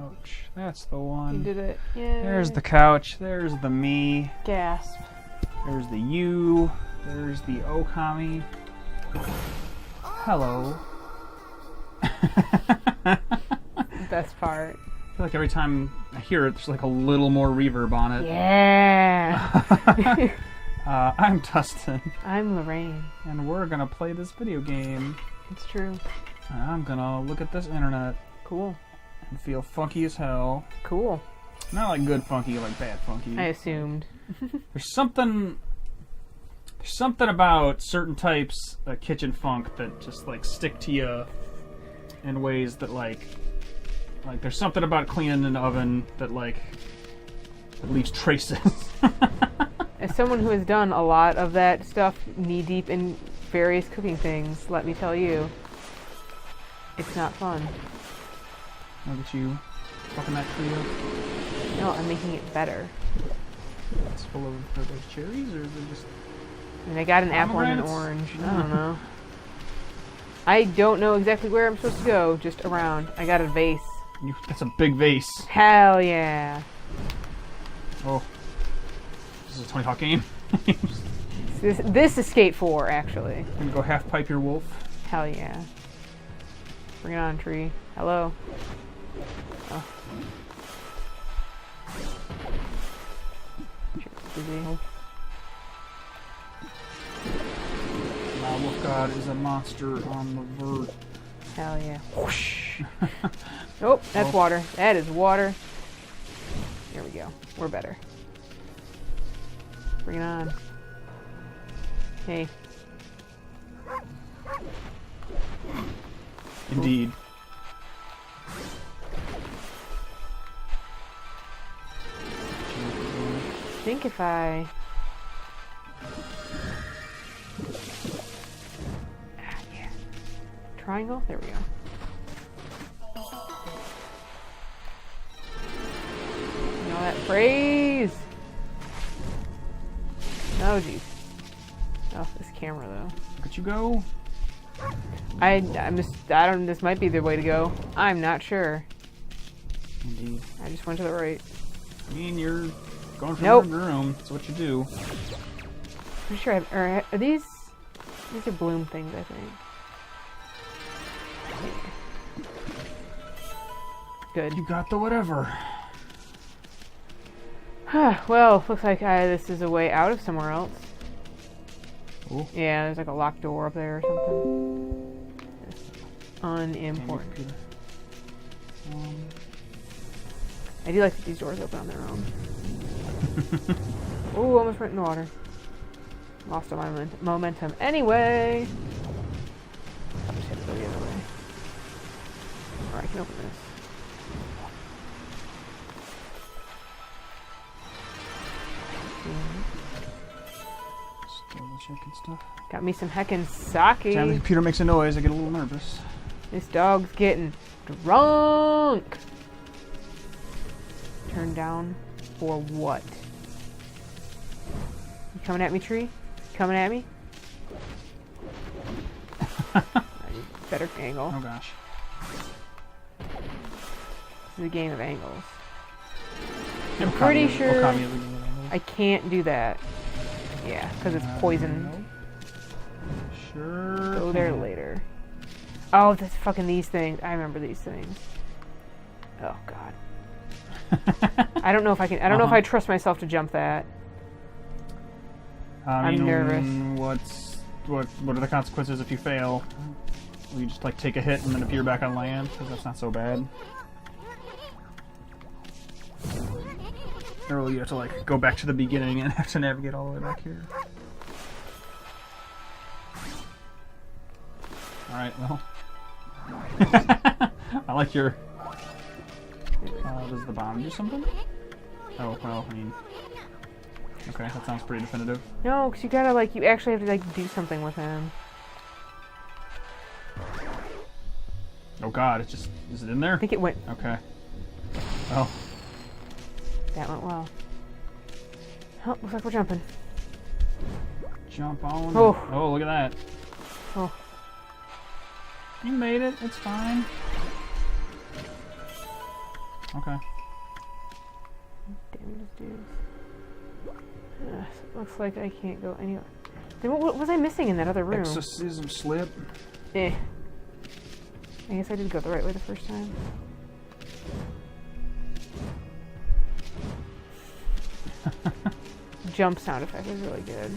Couch. That's the one. You did it. Yeah. There's the couch. There's the me. Gasp. There's the you. There's the Okami. Hello. Best part. I feel like every time I hear it, there's like a little more reverb on it. Yeah. I'm Dustin. I'm Lorraine. And we're gonna play this video game. It's true. I'm gonna look at this internet. Cool. And feel funky as hell. Cool. Not like good funky, like bad funky. I assumed. There's something about certain types of kitchen funk that just like stick to you in ways that like there's something about cleaning an oven that like leaves traces. As someone who has done a lot of that stuff knee deep in various cooking things, let me tell you, it's not fun. Look at you fucking that tree up. No, I'm making it better. It's full of are those cherries or is it just I mean, I got an apple and an orange. I don't know. I don't know exactly where I'm supposed to go, just around. I got a vase. That's a big vase. Hell yeah. Oh. This is a Tony Hawk game. This is Skate 4, actually. Gonna go half pipe your wolf. Hell yeah. Bring it on, tree. Hello. Oh. Busy. My wolf god is a monster on the vert. Hell yeah. Whoosh. Oh, that's water. That is water. There we go. We're better. Bring it on. Hey. Indeed. I think if I... yeah. Triangle? There we go. You know that phrase? Oh, jeez. Oh, this camera, though. Look at you go. This might be the way to go. I'm not sure. Indeed. I just went to the right. I mean, you're going from Nope. room to room. That's what you do. Pretty sure are these are bloom things, I think. Good. You got the whatever. Well, looks like this is a way out of somewhere else. Oh. Yeah, there's like a locked door up there or something. Unimportant. I do like that these doors open on their own. Ooh, almost went in the water. Lost all my momentum. Anyway! I just had to go the other way. Alright, I can open this. Still checking stuff. Got me some heckin' sake. Time the computer makes a noise, I get a little nervous. This dog's getting drunk! Turn down for what? You coming at me, tree? Coming at me? Better angle. Oh gosh. This is a game of angles. I'm pretty sure Okami is a game of angles. I can't do that. Yeah, because it's poison. Nope. Sure. Go there later. Oh, that's fucking these things. I remember these things. Oh god. I don't know if I can. I don't know if I trust myself to jump that. I'm nervous. What are the consequences if you fail? Will you just like take a hit and then appear back on land? Because that's not so bad. Or will you have to like go back to the beginning and have to navigate all the way back here? Alright, well. I like your... does the bomb do something? Oh, well, I mean... Okay, that sounds pretty definitive. No, because you gotta like, you actually have to like do something with him. Oh god, it's just... Is it in there? I think it went... Okay. Oh. That went well. Oh, looks like we're jumping. Jump on. Oh. Oh, look at that. Oh. You made it. It's fine. Okay. Damn these dudes. So it looks like I can't go anywhere. Then what was I missing in that other room? Exorcism slip. Eh. I guess I did go the right way the first time. Jump sound effect is really good.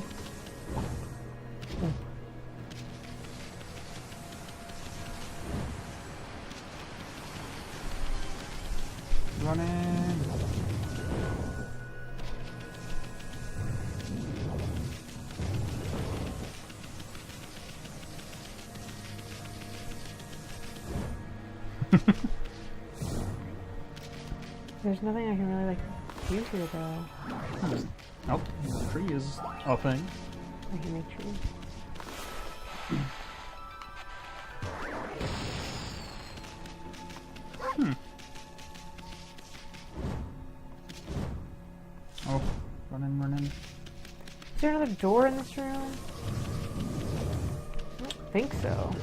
Running. There's nothing I can really like do here though. Nope. The tree is a thing. I can make trees. Oh, running. Is there another door in this room? I don't think so.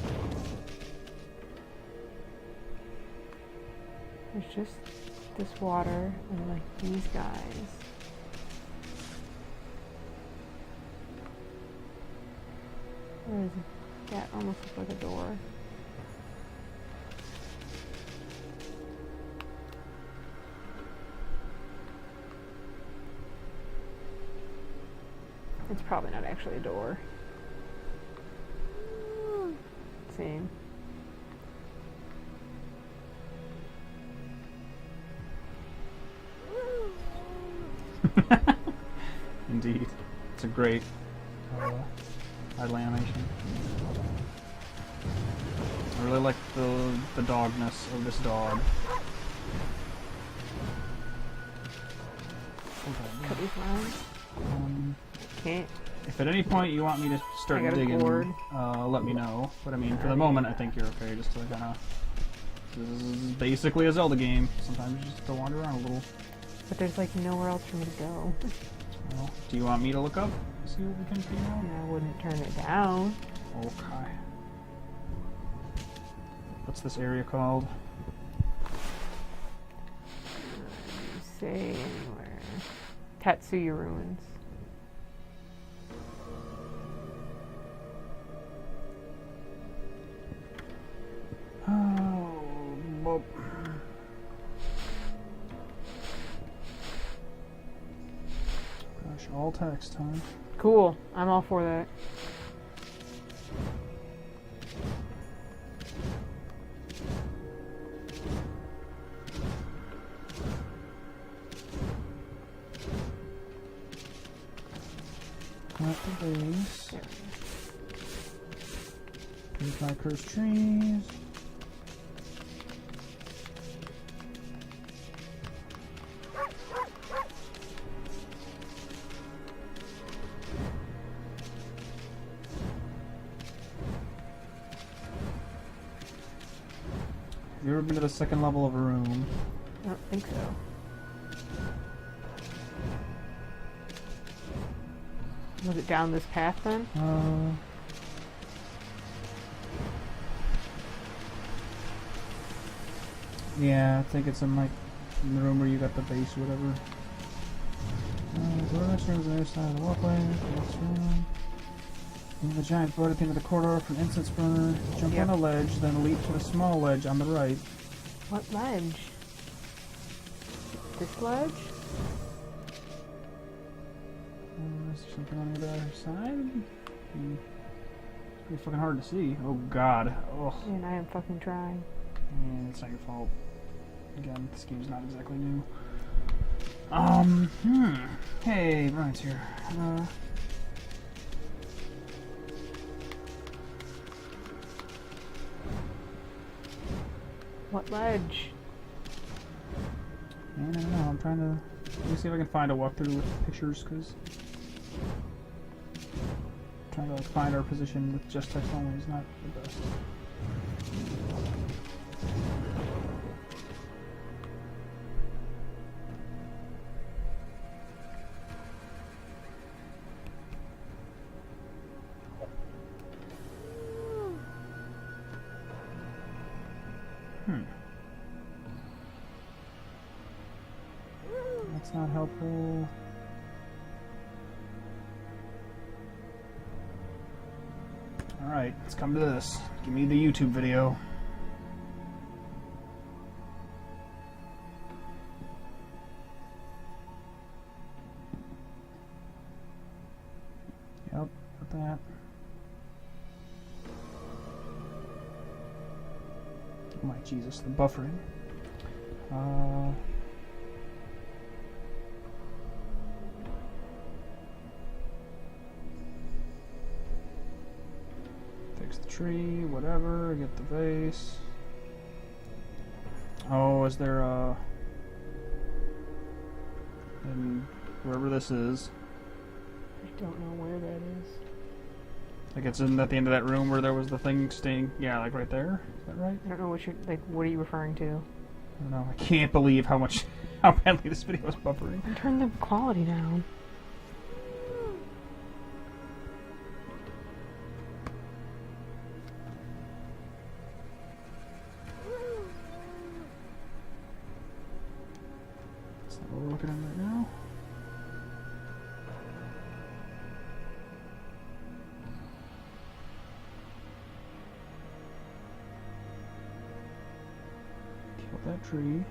There's just this water and like these guys. Where is it? That almost looks like a door. It's probably not actually a door. Same. Indeed. It's a great idle animation. I really like the dogness of this dog. Cut these lines. Can't. If at any point you want me to start I got a digging, cord. let me know. But I mean, for the moment, I think you're okay. Just to kind of. This is basically a Zelda game. Sometimes you just have to wander around a little. But there's like nowhere else for me to go. Well, do you want me to look up? See what we can figure out? And I wouldn't turn it down. Okay. What's this area called? Say anywhere. Tatsuya Ruins. Oh, well. Gosh, all text, huh? Cool. I'm all for that. Not the base. Purify cursed trees. Have you ever been to the second level of a room? I don't think so. Was it down this path then? Yeah, I think it's in like in the room where you got the base or whatever. Door next room is on the other side of the walkway. Next room. Move the giant boat at the end of the corridor for an incense burner. Jump on a ledge, then leap to the small ledge on the right. What ledge? This ledge? Is there something on the other side? It's pretty fucking hard to see. Oh god. Oh. And I am fucking trying. Yeah, it's not your fault. Again, this game's not exactly new. Hey, Brian's here. What ledge? Man, I don't know. I'm trying to. Let me see if I can find a walkthrough with pictures, because trying to like find our position with just text only is not the best. That's not helpful. Alright, let's come to this. Give me the YouTube video. Yep, got that. Oh my Jesus, the buffering. Fix the tree, whatever, get the vase. Oh, is there a... And wherever this is. I don't know where that is. Like it's in at the end of that room where there was the thing staying. Yeah, like right there. Is that right? I don't know what you're like. What are you referring to? I don't know. I can't believe how badly this video was buffering. Turn the quality down. That's not what we're looking at right now. That tree.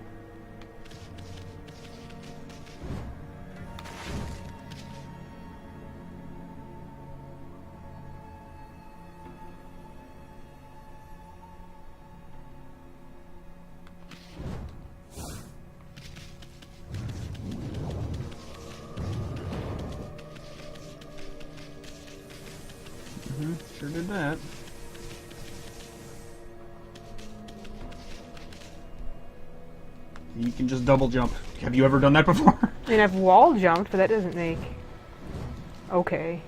Sure did that. You can just double jump. Have you ever done that before? I mean, I've wall jumped, but that doesn't make... Okay.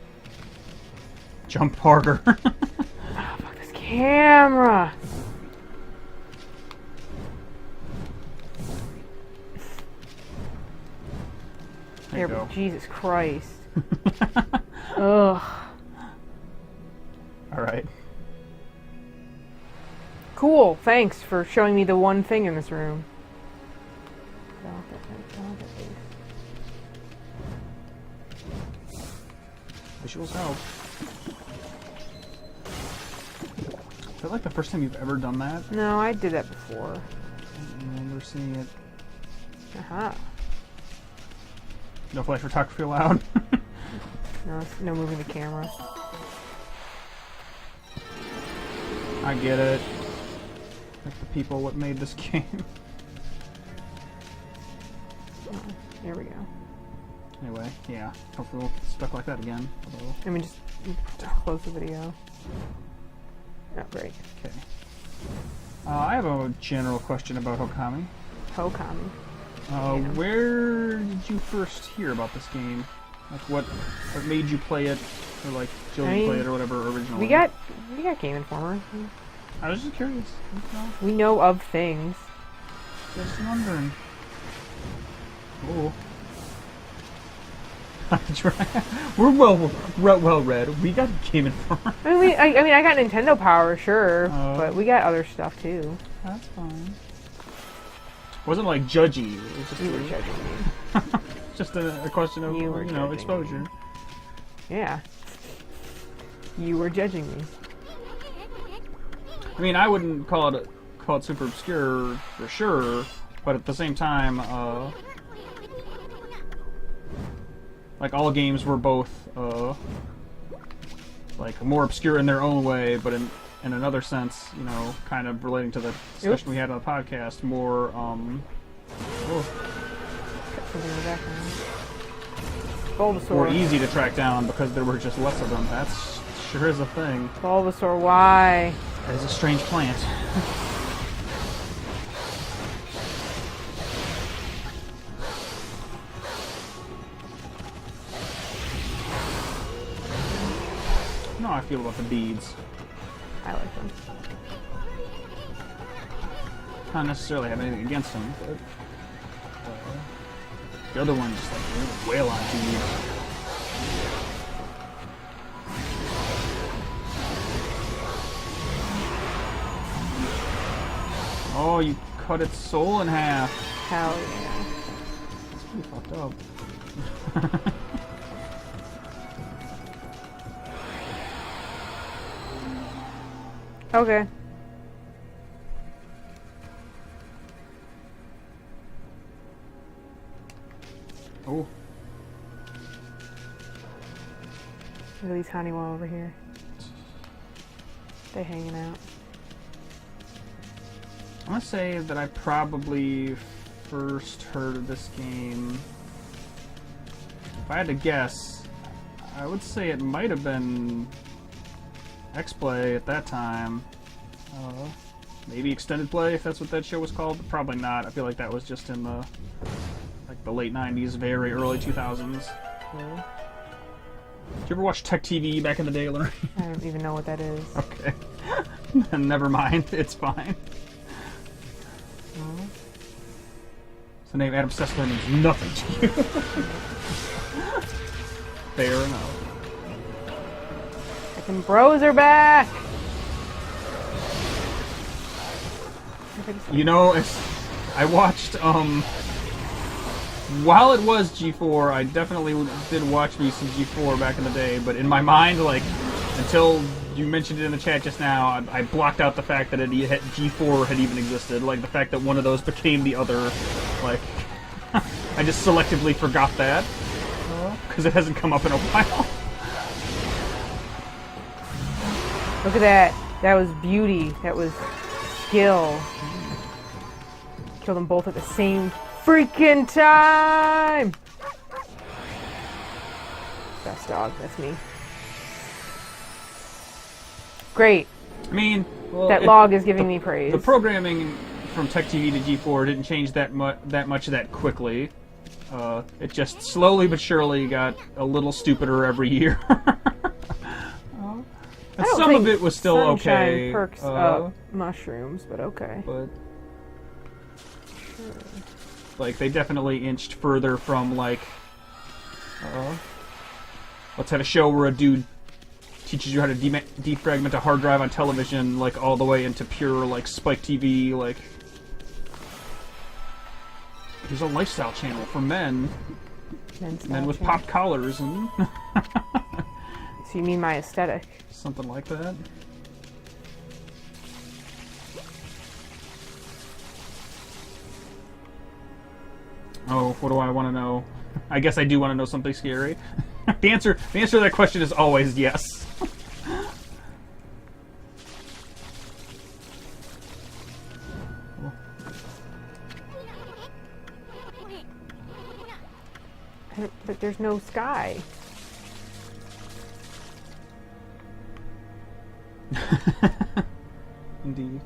Jump harder. Oh, fuck this camera! There you go. Jesus Christ. Ugh. Alright. Cool, thanks for showing me the one thing in this room. Visuals help. Is that like the first time you've ever done that? No, I did that before. I don't remember seeing it. Aha. No flash photography allowed. No moving the camera. I get it. Like the people what made this game. Oh, here we go. Anyway, yeah. Hopefully we'll get stuck like that again. Although... Let me just close the video. Oh, great. Okay. I have a general question about Okami. Okami. Where did you first hear about this game? Like what made you play it, or like children play it, or whatever originally? We got Game Informer. I was just curious. We know of things. Just wondering. Oh. We're well read. We got Game Informer. I mean, I got Nintendo Power, sure, but we got other stuff too. That's fine. It wasn't like judgy. It was just You were judging me. just a question of exposure. Me. Yeah. You were judging me. I mean, I wouldn't call it super obscure for sure, but at the same time, like all games were both like more obscure in their own way, but in another sense, kind of relating to the discussion we had on the podcast, more more easy to track down because there were just less of them. That's sure is a thing. Bulbasaur, why? That is a strange plant. No, I feel about the beads. I like them. Not necessarily have anything against them, but the other one just like wail on beads. Oh, you cut its soul in half. Hell yeah. That's pretty fucked up. Okay. Oh. Look at these Honeywell over here. They hanging out. I want to say that I probably first heard of this game. If I had to guess, I would say it might have been X-Play at that time. Maybe Extended Play, if that's what that show was called. But probably not. I feel like that was just in the late 90s, very early 2000s. Okay. Did you ever watch Tech TV back in the day, Lauren? I don't even know what that is. Okay. Never mind. It's fine. Oh. The name Adam Sessler means nothing to you. Fair enough. Fucking bros are back! You know, I watched, while it was G4, I definitely did watch me some G4 back in the day, but in my mind, like, until you mentioned it in the chat just now, I blocked out the fact that G4 had even existed, like, the fact that one of those became the other, like, I just selectively forgot that, because it hasn't come up in a while. Look at that. That was beauty. That was skill. Killed them both at the same freaking time! Best dog, that's me. Great. I mean, well, that log is giving me praise. The programming from Tech TV to G4 didn't change that much that quickly. It just slowly but surely got a little stupider every year. And some of it was still okay. Perks up mushrooms, but okay. But like they definitely inched further from like, let's have a show where a dude teaches you how to defragment a hard drive on television, like all the way into pure like Spike TV. Like, there's a lifestyle channel for men, men with popped collars and. So you mean my aesthetic? Something like that. Oh, what do I want to know? I guess I do want to know something scary. The answer to that question is always yes. But there's no sky. Indeed.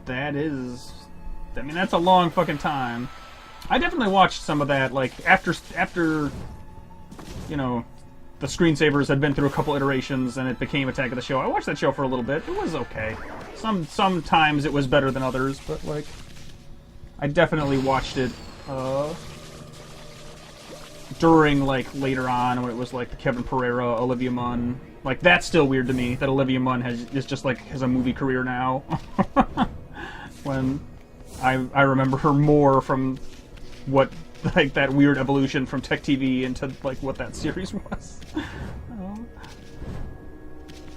That is... I mean, that's a long fucking time. I definitely watched some of that, like, after you know, the screensavers had been through a couple iterations and it became Attack of the Show. I watched that show for a little bit. It was okay. Sometimes it was better than others, but, like, I definitely watched it, during, like, later on, when it was, like, the Kevin Pereira, Olivia Munn. Like, that's still weird to me, that Olivia Munn has a movie career now. When I remember her more from what, like, that weird evolution from Tech TV into, like, what that series was. Oh.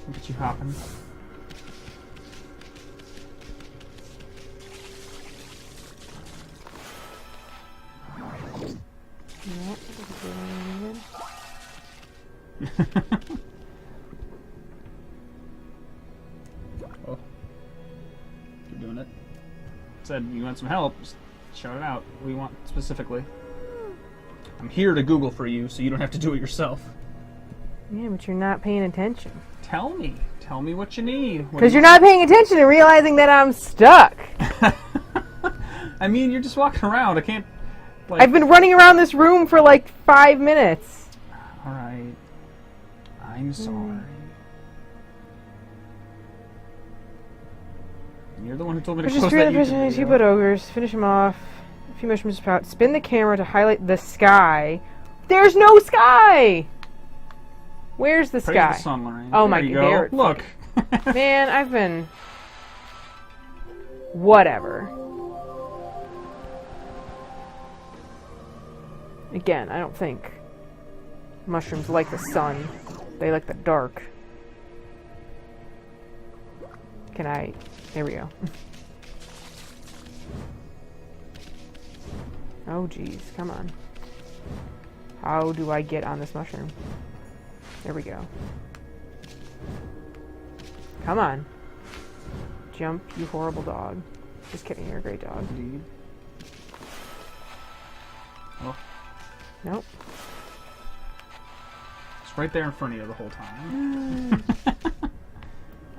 Look at you hopping. Oh. You're doing it. Said you want some help, just shout it out. What do you want specifically? I'm here to Google for you, so you don't have to do it yourself. Yeah, but you're not paying attention. Tell me. Tell me what you need. Because you're not paying attention and realizing that I'm stuck. I mean, you're just walking around. I can't... Like... I've been running around this room for like 5 minutes. Alright. I'm sorry. You're the one who told me to close that YouTube video. But ogres, finish him off. A few mushrooms sprout. Spin the camera to highlight the sky. There's no sky! Where's the sky? The sun, Lorraine. Oh my god. Look. Man, I've been... Whatever. Again, I don't think mushrooms like the sun. They like the dark. Can I... There we go. Oh, jeez. Come on. How do I get on this mushroom? There we go. Come on. Jump, you horrible dog. Just kidding, you're a great dog. Indeed. Oh. Nope. It's right there in front of you the whole time.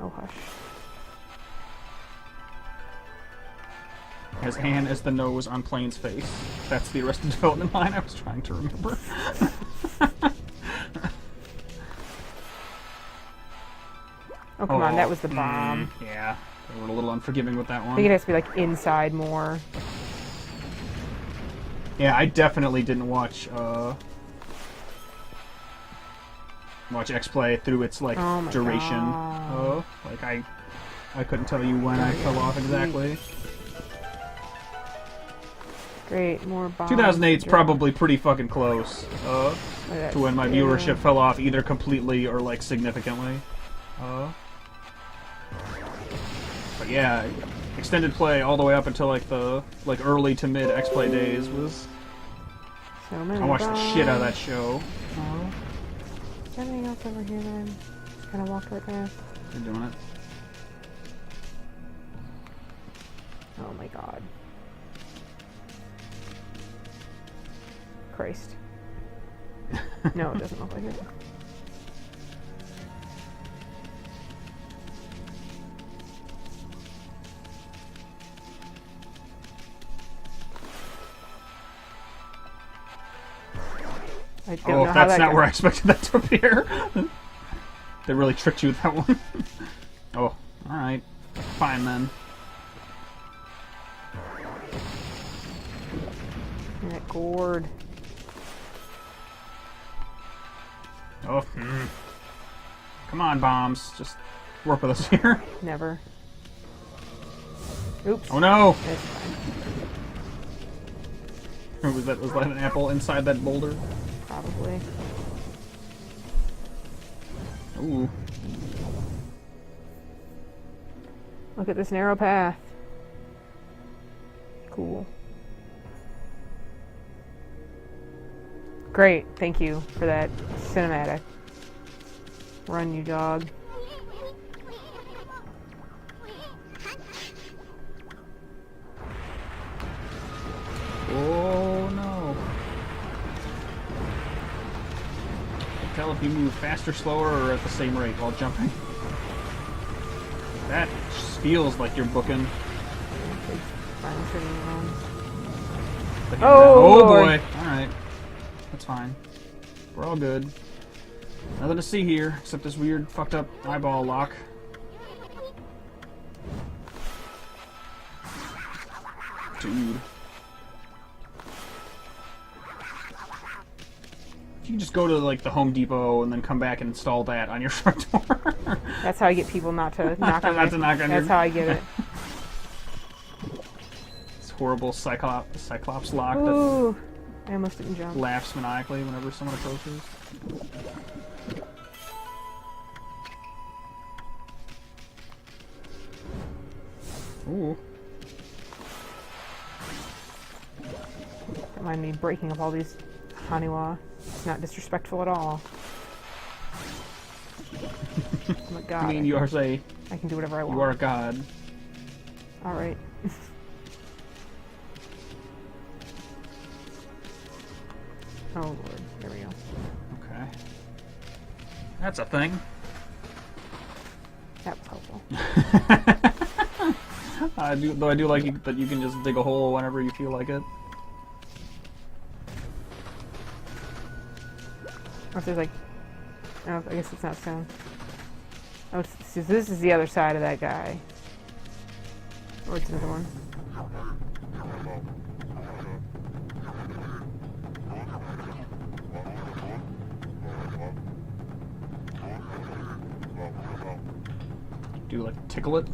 Oh, hush. As hand as the nose on Plane's face. That's the Arrested Development line I was trying to remember. Oh, come on, that was the bomb. Yeah, they were a little unforgiving with that one. I think it has to be, like, inside more. Yeah, I definitely didn't watch X-Play through its, like, Oh my duration. God. Oh, like, I couldn't tell you when I fell off exactly. Great, more bombs. 2008's probably pretty fucking close to when my viewership fell off either completely or, like, significantly. But yeah, extended play all the way up until like the early to mid X-Play days was. So many I watched the shit out of that bombs. show. Is there anything else over here that I'm kind of walked right past? You're doing it. Oh my god. Christ. No, it doesn't look like it. I don't know how that's that not got- where I expected that to appear. They really tricked you with that one. Oh, alright. Fine then. That gourd. Oh, come on, bombs. Just work with us here. Never. Oops. Oh no! It's fine. Or was that an apple inside that boulder? Probably. Ooh. Look at this narrow path. Cool. Great, thank you for that cinematic. Run, you dog. Oh no. Tell if you move faster, slower, or at the same rate while jumping. That just feels like you're booking. Oh, boy. Alright. That's fine. We're all good. Nothing to see here except this weird fucked up eyeball lock. Dude. If you just go to like the Home Depot and then come back and install that on your front door. That's how I get people not to knock on Not to knock on That's your- how I get it. This horrible Cyclops lock that Ooh, I almost didn't jump. laughs maniacally whenever someone approaches. Ooh. Don't mind me breaking up all these Haniwa. It's not disrespectful at all. Oh my god. I mean, you are a I can do whatever I want. you are a god. Alright. Oh lord, there we go. Okay. That's a thing. That was helpful. I do like that you can just dig a hole whenever you feel like it. Or if there's like... Oh, I guess it's not stone. Oh, so this is the other side of that guy. Or it's another one. Do you like tickle it?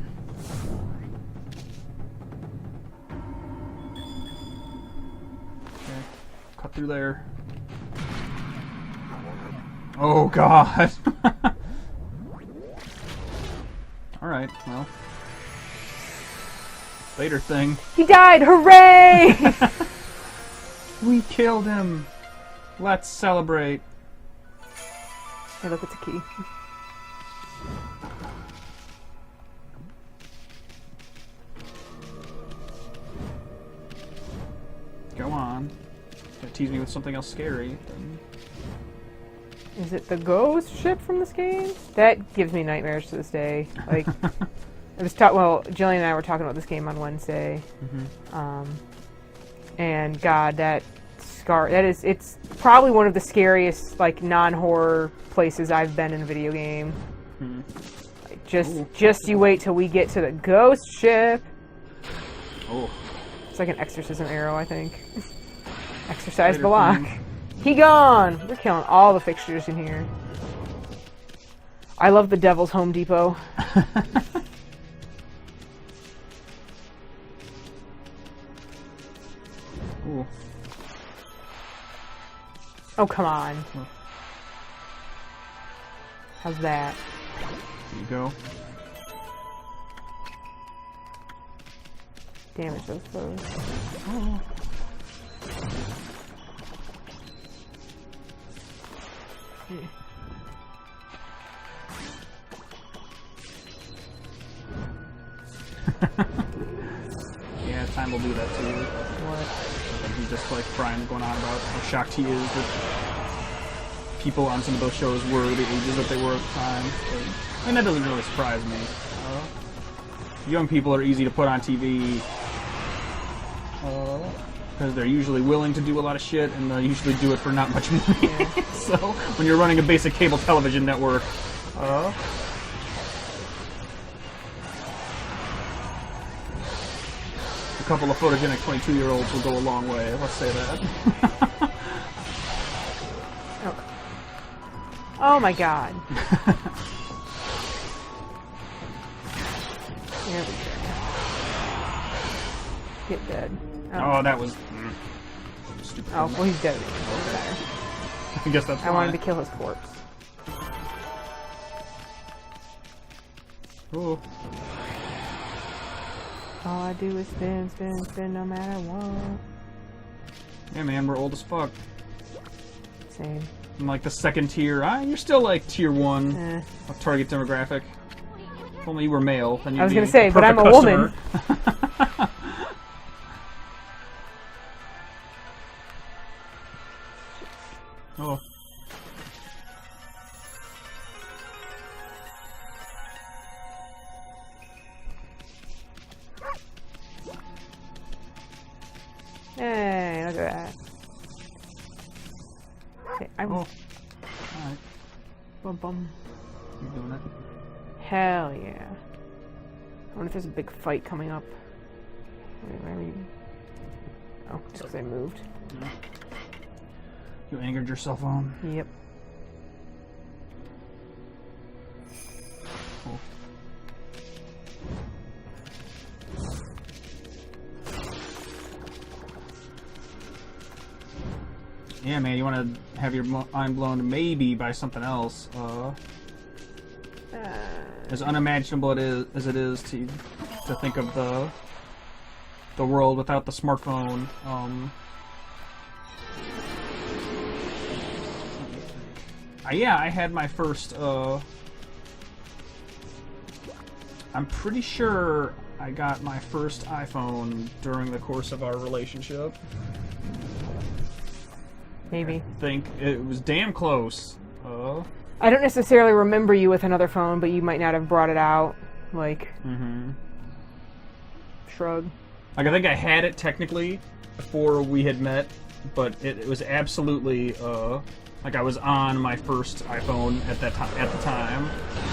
Okay. cut through there. Oh god. Alright, well. Later thing. He died! Hooray! We killed him. Let's celebrate. Hey, look, it's a key. Go on. Gonna tease me with something else scary. Is it the ghost ship from this game? That gives me nightmares to this day. Like, well, Jillian and I were talking about this game on Wednesday. And God, that scar, it's probably one of the scariest, like, non-horror places I've been in a video game. Like, just you wait till we get to the ghost ship. Oh. It's like an exorcism arrow, I think. Exercise Later block. thing. He gone! We're killing all the fixtures in here. I love the Devil's Home Depot. Ooh. Oh, come on. How's that? There you go. Damage those foes. Oh. Yeah, time will do that to you. What? And he's just like Brian going on about how shocked he is that people on some of those shows were the ages that they were at the time. But, I mean, that doesn't really surprise me. Young people are easy to put on TV because they're usually willing to do a lot of shit, and they usually do it for not much money. Yeah. So when you're running a basic cable television network, a couple of photogenic 22-year-olds will go a long way. Let's say that. Oh my God. There we go. Get dead. Oh, that was stupid. Oh, well, he's dead. I guess that's I wanted to kill his corpse. Ooh. All I do is spin, spin, spin, no matter what. Yeah, man, we're old as fuck. Same. I'm like the second tier. You're still like tier 1 Eh. of target demographic. If only you were male, then you'd I was be gonna say, the but I'm a perfect woman. customer. Oh. Hey, look at that. Okay, I'm. Oh. Alright. Bum bum. You're doing it. Hell yeah. I wonder if there's a big fight coming up. Wait, where are you? Oh, just because I moved. Yeah. You angered yourself on. Yep. Oh. Yeah, man, you want to have your mind blown maybe by something else. As unimaginable as it is to think of the world without the smartphone. Yeah, I had my first. I'm pretty sure I got my first iPhone during the course of our relationship. Maybe. I think it was damn close. I don't necessarily remember you with another phone, but you might not have brought it out. Like. Shrug. Like, I think I had it technically before we had met, but it was absolutely like I was on my first iPhone at the time.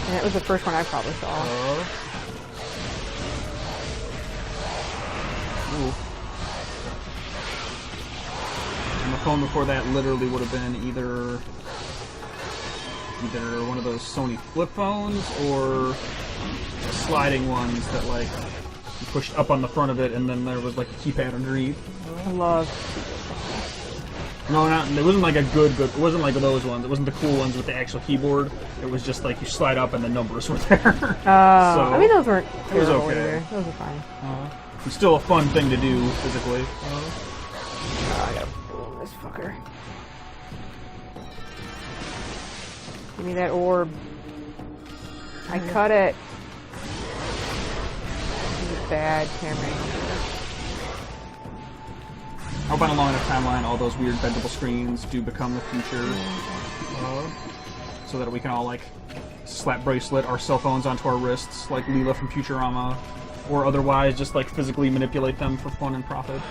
And it was the first one I probably saw. Ooh. And the phone before that literally would have been either one of those Sony flip phones or sliding ones that like you pushed up on the front of it and then there was like a keypad underneath. I love. No, it wasn't like a good. It wasn't like those ones. It wasn't the cool ones with the actual keyboard. It was just like you slide up and the numbers were there. So, I mean, those weren't it was terrible okay. either. Those were fine. It's still a fun thing to do physically. I gotta boom this fucker. Give me that orb. I cut it. This is a bad camera angle. I hope on a long enough timeline, all those weird bendable screens do become the future, so that we can all like slap bracelet our cell phones onto our wrists, like Leela from Futurama, or otherwise just like physically manipulate them for fun and profit.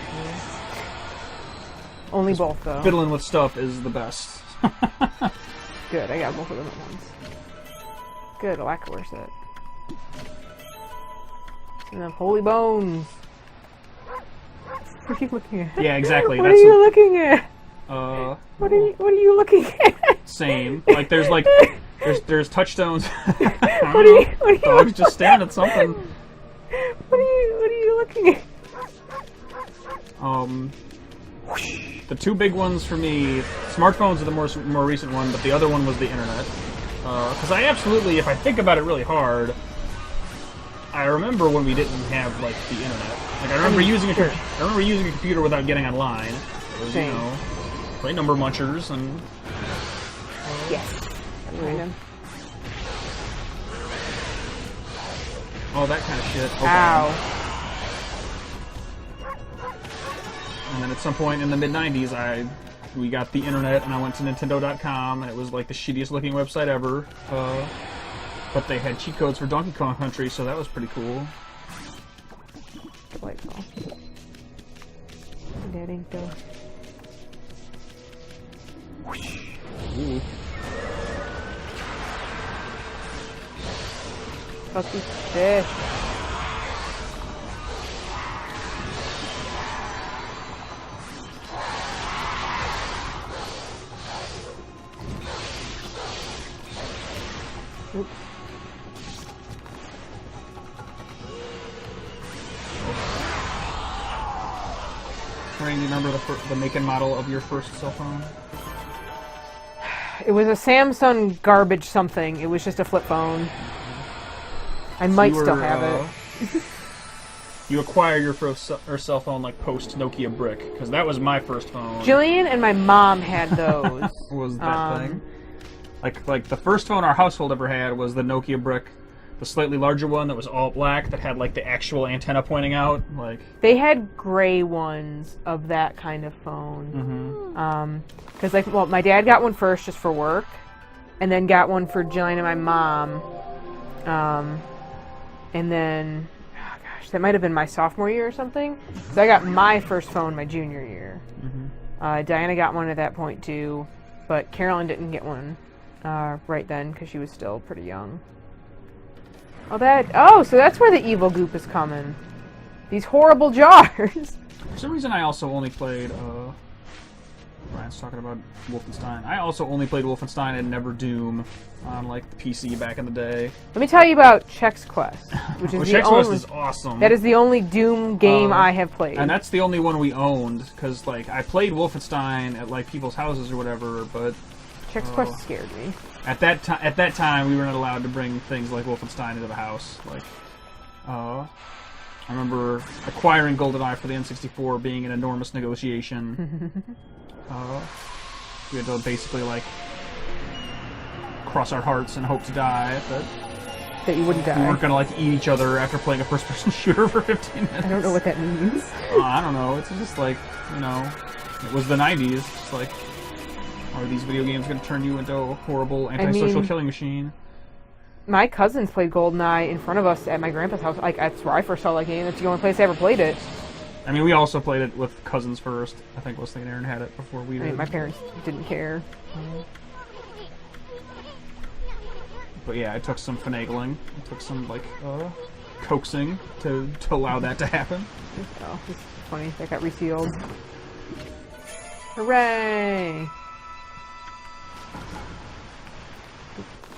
Only both though. Fiddling with stuff is the best. Good, I got both of them at once. Good, I like where's that? And the holy bones. What are you looking at? Yeah, exactly. What are you looking at? What are you looking at? Same. Like there's touchstones. What are you Dog's just staring at something. What are you looking at? The two big ones for me, smartphones are the more recent one, but the other one was the internet. Because I absolutely, if I think about it really hard, I remember when we didn't have like the internet. Like I remember using a computer without getting online. It was, you know, play number munchers and Yes. all that kind of shit. Okay. Ow. And then at some point in the mid-90s, we got the internet, and I went to Nintendo.com, and it was like the shittiest looking website ever. But they had cheat codes for Donkey Kong Country, so that was pretty cool. Delightful. That ain't though. Ooh. Fuck these fish. Oops. Rain, do you remember the make and model of your first cell phone? It was a Samsung garbage something. It was just a flip phone. I might still have it. You acquired your first cell phone like post Nokia Brick, because that was my first phone. Jillian and my mom had those. Was that thing? Like the first phone our household ever had was the Nokia Brick, the slightly larger one that was all black that had like the actual antenna pointing out. Like they had gray ones of that kind of phone. Because like, well, my dad got one first just for work, and then got one for Jillian and my mom. And then, oh gosh, that might have been my sophomore year or something. So I got my first phone my junior year. Diana got one at that point too, but Carolyn didn't get one right then because she was still pretty young. Oh, so that's where the evil goop is coming. These horrible jars. For some reason, I also only played. Ryan's talking about Wolfenstein. I also only played Wolfenstein and never Doom on like the PC back in the day. Let me tell you about Chex Quest, which is the Chex only. Quest is awesome. That is the only Doom game I have played, and that's the only one we owned because like I played Wolfenstein at like people's houses or whatever, but Chex Quest scared me. At that time, we were not allowed to bring things like Wolfenstein into the house. Like, I remember acquiring GoldenEye for the N64 being an enormous negotiation. We had to basically like cross our hearts and hope to die that you wouldn't die. We weren't gonna like eat each other after playing a first-person shooter for 15 minutes. I don't know what that means. I don't know. It's just like, you know, it was the 90s. It's like, are these video games going to turn you into a horrible antisocial killing machine? My cousins played GoldenEye in front of us at my grandpa's house. Like, that's where I first saw that game. That's the only place I ever played it. I mean, we also played it with cousins first. I think Wesley and Aaron had it before we did. I mean, my parents didn't care. But yeah, it took some finagling. It took some, like, coaxing to allow that to happen. Oh, it's funny. That got resealed. Hooray!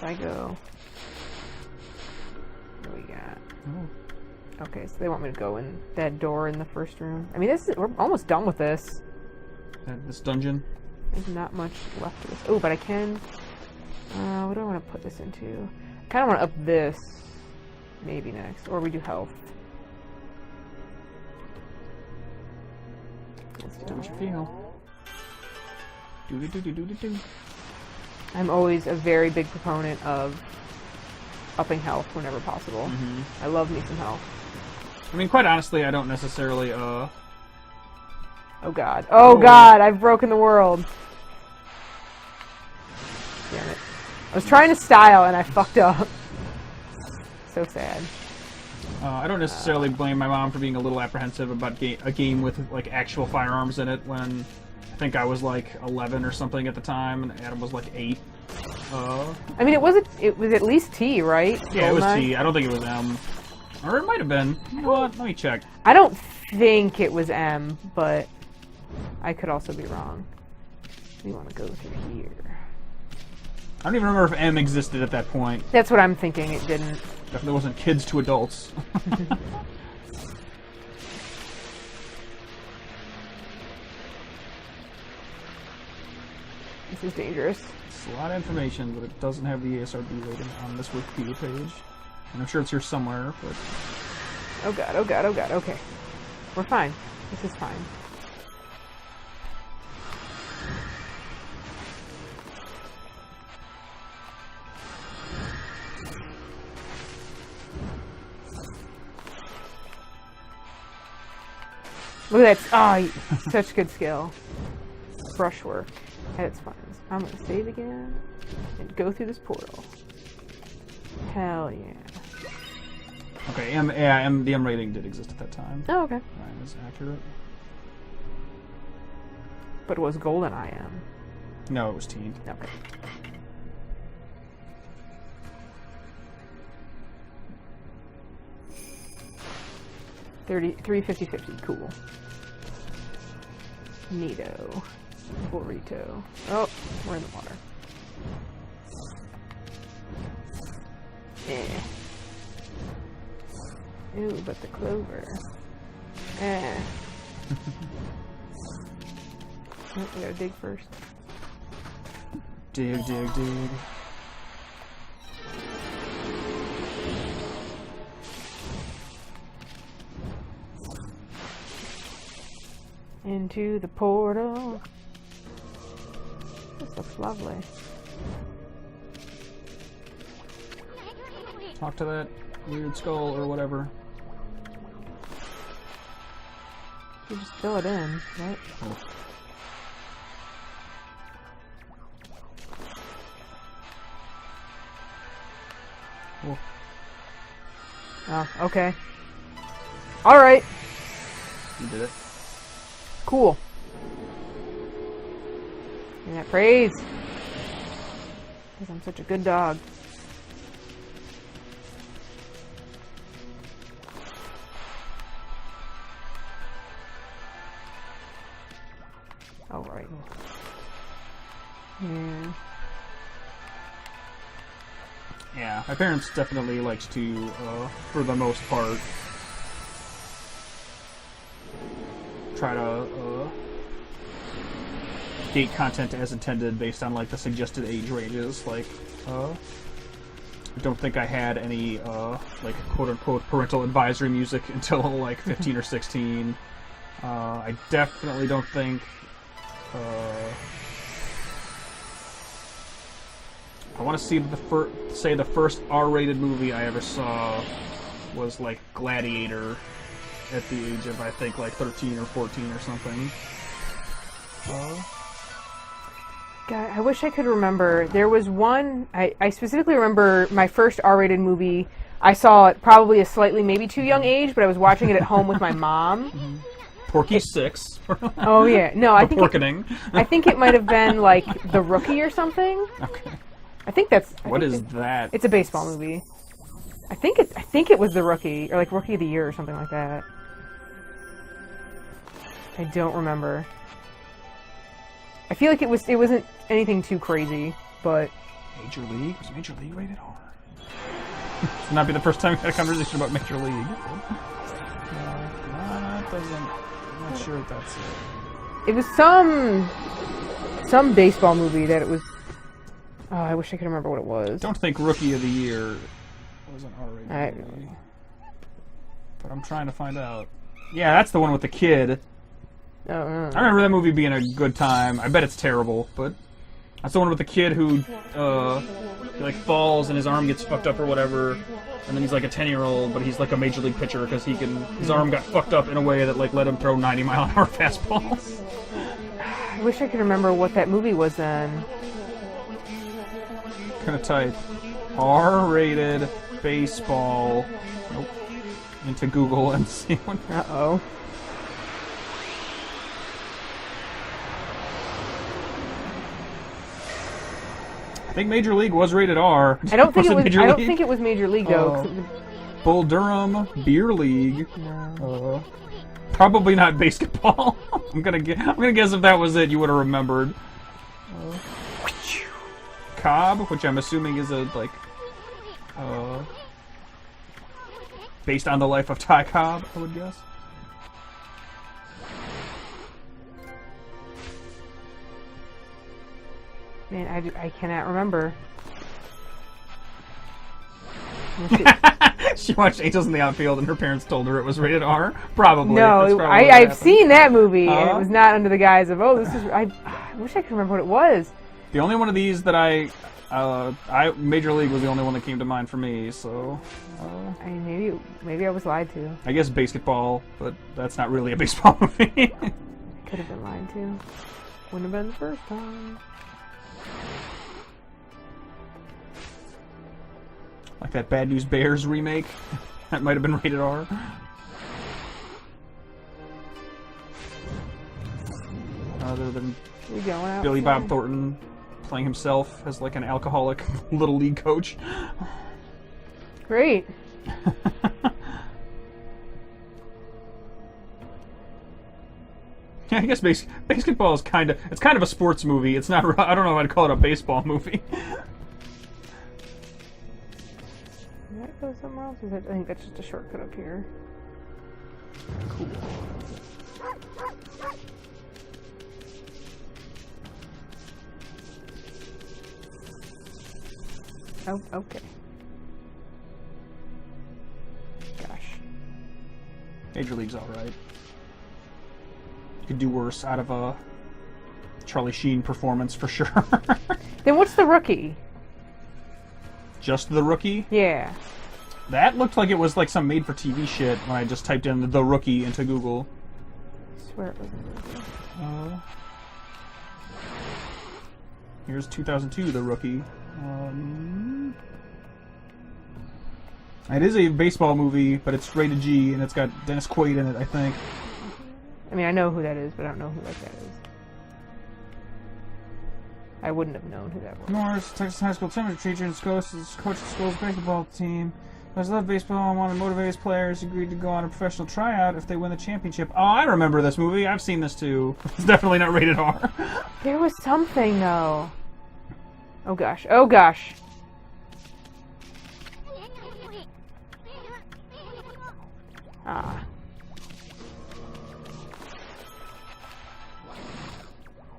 I go. What do we got? Okay, so they want me to go in that door in the first room. I mean, we're almost done with this. This dungeon? There's not much left of this. Oh, but I can... what do I want to put this into? I kind of want to up this maybe next. Or we do health. Let's Do what you feel. Do. I'm always a very big proponent of upping health whenever possible. I love me some health. I mean, quite honestly, I don't necessarily, Oh god. Oh god, I've broken the world. Damn it. I was trying to style and I fucked up. So sad. I don't necessarily blame my mom for being a little apprehensive about a game with, like, actual firearms in it when I think I was, like, 11 or something at the time, and Adam was, like, 8. I mean, it was at least T, right? Yeah, it was T. I don't think it was M. Or it might have been. You know what? Let me check. I don't think it was M, but I could also be wrong. We want to go through here. I don't even remember if M existed at that point. That's what I'm thinking. It didn't. Definitely wasn't kids to adults. This is dangerous. It's a lot of information, but it doesn't have the ASRB rating on this Wikipedia page. And I'm sure it's here somewhere, but... Oh god, oh god, oh god, okay. We're fine. This is fine. Look at that. Oh, such good skill. Brushwork at its finest. I'm going to save again and go through this portal. Hell yeah. Okay, the M rating did exist at that time. Oh, okay. Ryan is accurate. But it was GoldenEye M. No, it was teen. Okay. $3.50.50. Cool. Neato. Burrito. Oh, we're in the water. Eh. Ooh, but the clover. Eh. Oh, we gotta dig first. Dig. Into the portal. This looks lovely. Talk to that weird skull or whatever. You just fill it in, right? Oh. Oh, okay. Alright. You did it. Cool. Yeah, praise. Because I'm such a good dog. Alright. Yeah, my parents definitely liked to, for the most part, try to gate content as intended based on like the suggested age ranges. Like, I don't think I had any like quote unquote parental advisory music until like 15 or 16. I definitely don't think. I want to see the first R-rated movie I ever saw was like Gladiator at the age of I think like 13 or 14 or something. God, I wish I could remember. There was one, I specifically remember my first R-rated movie. I saw it probably a slightly maybe too young age, but I was watching it at home with my mom. Porky 6. Oh yeah, no, I think I think it might have been like The Rookie or something. Okay. I think that's. What is that? It's a baseball movie. I think it was The Rookie or like Rookie of the Year or something like that. I don't remember. I feel like it wasn't anything too crazy, but Major League? Was Major League rated R? This would not be the first time we had a conversation about Major League. That doesn't. I'm not sure if that's it. It was some. some baseball movie that it was. Oh, I wish I could remember what it was. Don't think Rookie of the Year was an R-rated movie. Really. But I'm trying to find out. Yeah, that's the one with the kid. Oh, I remember that movie being a good time. I bet it's terrible, but that's the one with the kid who he, like, falls and his arm gets fucked up or whatever, and then he's like a 10-year-old, but he's like a major league pitcher because his arm got fucked up in a way that like let him throw 90-mile-an-hour fastballs. I wish I could remember what that movie was then. Gonna type R-rated baseball into Google and see what. Uh-oh. I think Major League was rated R. I don't think it was. Major I don't League? think it was Major League though. Bull Durham Beer League. No. Probably not basketball. I'm gonna guess if that was it, you would have remembered. Cobb, which I'm assuming is a based on the life of Ty Cobb, I would guess. Man, I cannot remember. She watched Angels in the Outfield and her parents told her it was rated R? Probably. No, probably I've seen that movie, and it was Uh-huh. not under the guise of, oh, this is... I wish I could remember what it was. The only one of these that Major League was the only one that came to mind for me, so... I mean, maybe I was lied to. I guess basketball, but that's not really a baseball movie. Could have been lied to. Wouldn't have been the first time. Like that Bad News Bears remake. That might have been rated R. Other than We going out Billy soon? Bob Thornton playing himself as like an alcoholic little league coach. Great. Yeah, I guess basketball is kind of a sports movie. It's not. I don't know if I'd call it a baseball movie. Did that go somewhere else? I think that's just a shortcut up here. Cool. Oh, okay. Gosh. Major League's all right. You could do worse out of a Charlie Sheen performance for sure. Then what's the Rookie? Just the Rookie? Yeah. That looked like it was like some made-for-TV shit when I just typed in the Rookie into Google. I swear it was a Rookie. Here's 2002, The Rookie. It is a baseball movie, but it's rated G, and it's got Dennis Quaid in it, I think. I mean, I know who that is, but I don't know who that is. I wouldn't have known who that was. Morris, Texas high school temperature teacher, and coach the school's basketball team. He loved baseball and wanted to motivate his players. Agreed to go on a professional tryout if they win the championship. Oh, I remember this movie. I've seen this too. It's definitely not rated R. There was something, though. Oh, gosh. Oh, gosh. Ah.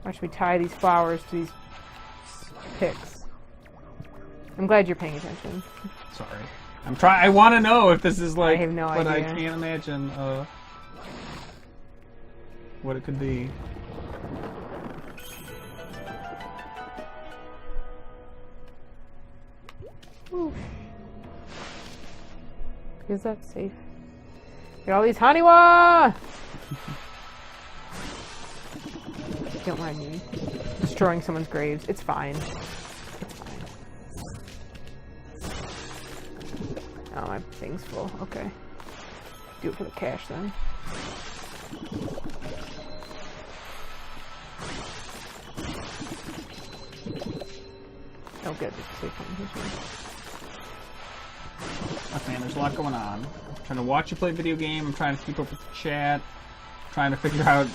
Watch me tie these flowers to these picks. I'm glad you're paying attention. Sorry. I want to know if this is like... I have no but idea. I can't imagine what it could be. Oof. Is that safe? Get all these Haniwa! Don't mind me destroying someone's graves. It's fine. It's fine. Oh, my thing's full. Okay. Do it for the cash then. Oh, good. Safe one. Look, man, there's a lot going on. I'm trying to watch you play a video game. I'm trying to keep up with the chat. I'm trying to figure out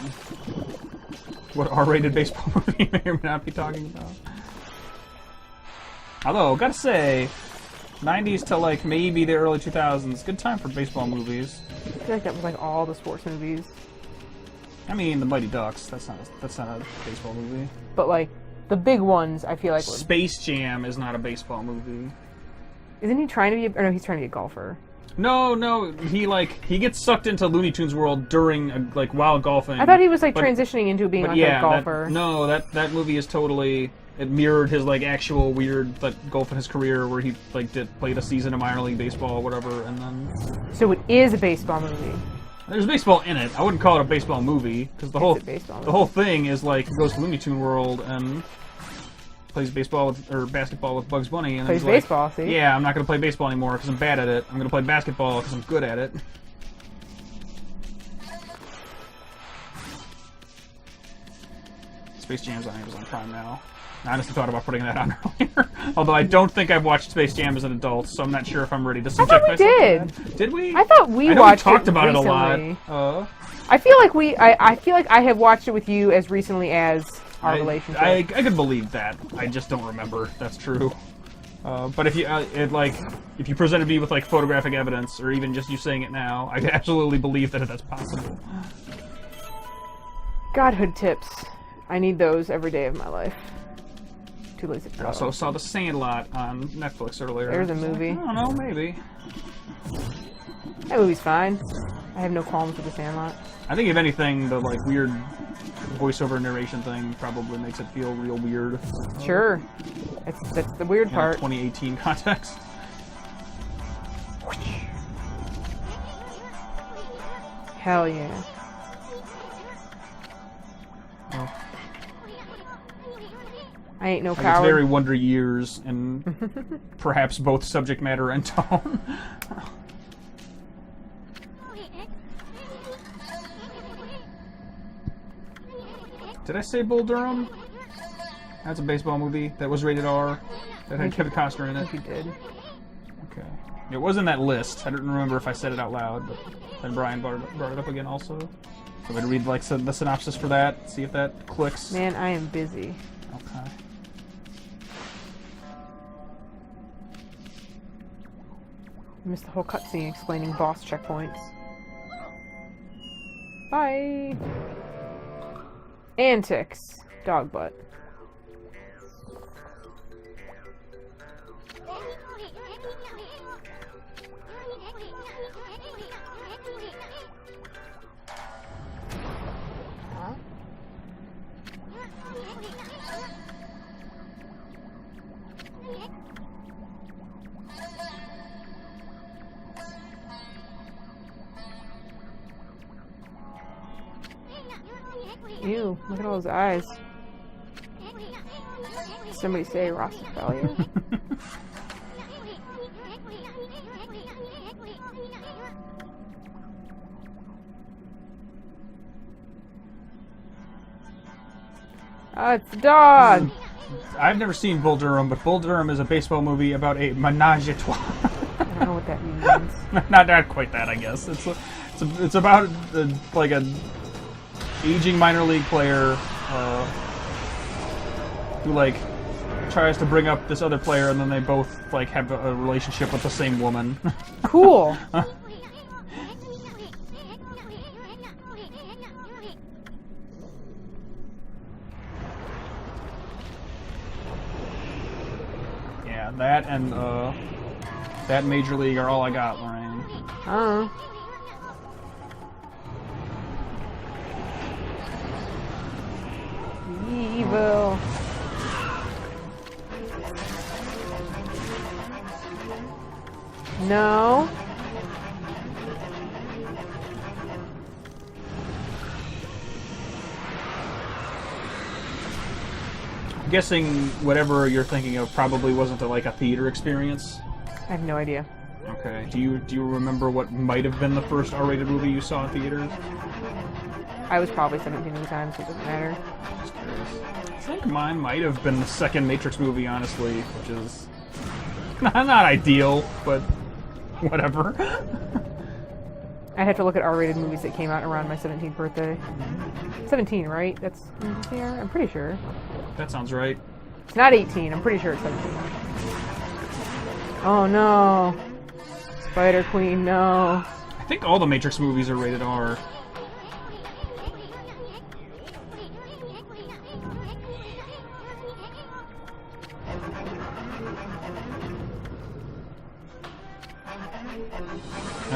what R-rated baseball movie may or may not be talking about. Although, gotta say, 90s to like maybe the early 2000s, good time for baseball movies. I feel like that was like all the sports movies. I mean, the Mighty Ducks. That's not a baseball movie. But like the big ones, I feel like. Space Jam is not a baseball movie. Isn't he trying to be? Or no, he's trying to be a golfer. No, he gets sucked into Looney Tunes world during while golfing. I thought he was transitioning into being a golfer. That movie is totally. It mirrored his actual weird golf in his career where he played a season of minor league baseball or whatever, and then. So it is a baseball movie. There's baseball in it. I wouldn't call it a baseball movie because the whole thing is he goes to Looney Tune world and plays basketball with Bugs Bunny and plays baseball. See? Yeah, I'm not going to play baseball anymore because I'm bad at it. I'm going to play basketball because I'm good at it. Space Jam's on Amazon Prime now. I honestly thought about putting that on earlier. Although I don't think I've watched Space Jam as an adult, so I'm not sure if I'm ready to subject myself to that. Did we? I thought we watched we talked it about recently. it a lot. I feel like I feel like I have watched it with you as recently as our relationship. I could believe that. I just don't remember. That's true. But if you presented me with photographic evidence or even just you saying it now, I could absolutely believe that that's possible. Godhood tips. I need those every day of my life. Too lazy to I also saw The Sandlot on Netflix earlier. There's a movie. I don't know, maybe. That movie's fine. I have no qualms with The Sandlot. I think if anything, the weird voiceover narration thing probably makes it feel real weird. Sure. That's the weird part. 2018 context. Hell yeah. Oh. I ain't no coward. It's very Wonder Years, and perhaps both subject matter and tone. Did I say Bull Durham? That's a baseball movie that was rated R, that had Kevin Costner in it. I think you did. Okay. It was in that list. I don't remember if I said it out loud, but then Brian brought it up again also. So I'm going to read the synopsis for that, see if that clicks. Man, I am busy. Okay. I missed the whole cutscene explaining boss checkpoints. Bye! Antics. Dog butt. Ew, look at all those eyes. Somebody say Rastafarian. Oh, it's the dog! I've never seen Bull Durham, but Bull Durham is a baseball movie about a menage a trois. I don't know what that means. not quite that, I guess. It's about an aging minor league player who tries to bring up this other player, and then they both have a relationship with the same woman. Cool. Yeah, that and that Major League are all I got, Lorraine. Oh. Evil. No. I'm guessing whatever you're thinking of probably wasn't a theater experience. I have no idea. Okay. Do you remember what might have been the first R-rated movie you saw in theaters? I was probably 17 at the time, so it doesn't matter. Just curious. I think mine might have been the second Matrix movie, honestly, which is not ideal, but whatever. I'd have to look at R-rated movies that came out around my 17th birthday. 17, right? That's yeah, I'm pretty sure. That sounds right. It's not 18. I'm pretty sure it's 17. Oh no, Spider Queen, no. I think all the Matrix movies are rated R.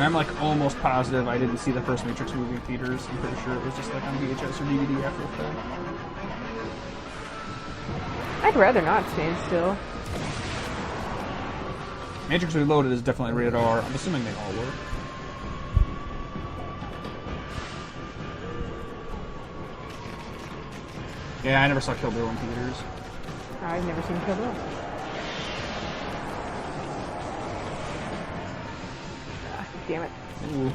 And I'm like almost positive I didn't see the first Matrix movie in theaters. I'm pretty sure it was just like on VHS or DVD after the fact. I'd rather not stand still. Matrix Reloaded is definitely rated R. I'm assuming they all were. Yeah, I never saw Kill Bill in theaters. I've never seen Kill Bill. Ah, damn it. Ooh.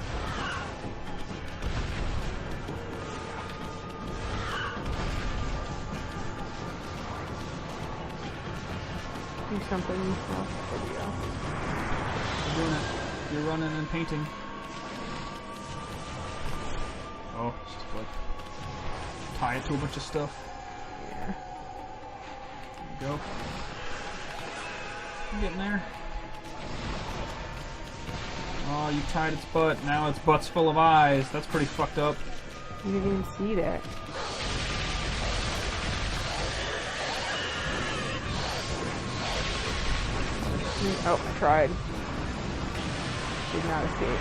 Do something. Oh, there we go. You're doing it. You're running and painting. Oh, just like tie it to a bunch of stuff. Yeah. There you go. I'm getting there. Oh, you tied its butt. Now its butt's full of eyes. That's pretty fucked up. You didn't even see that. Oh, I tried. Did not escape.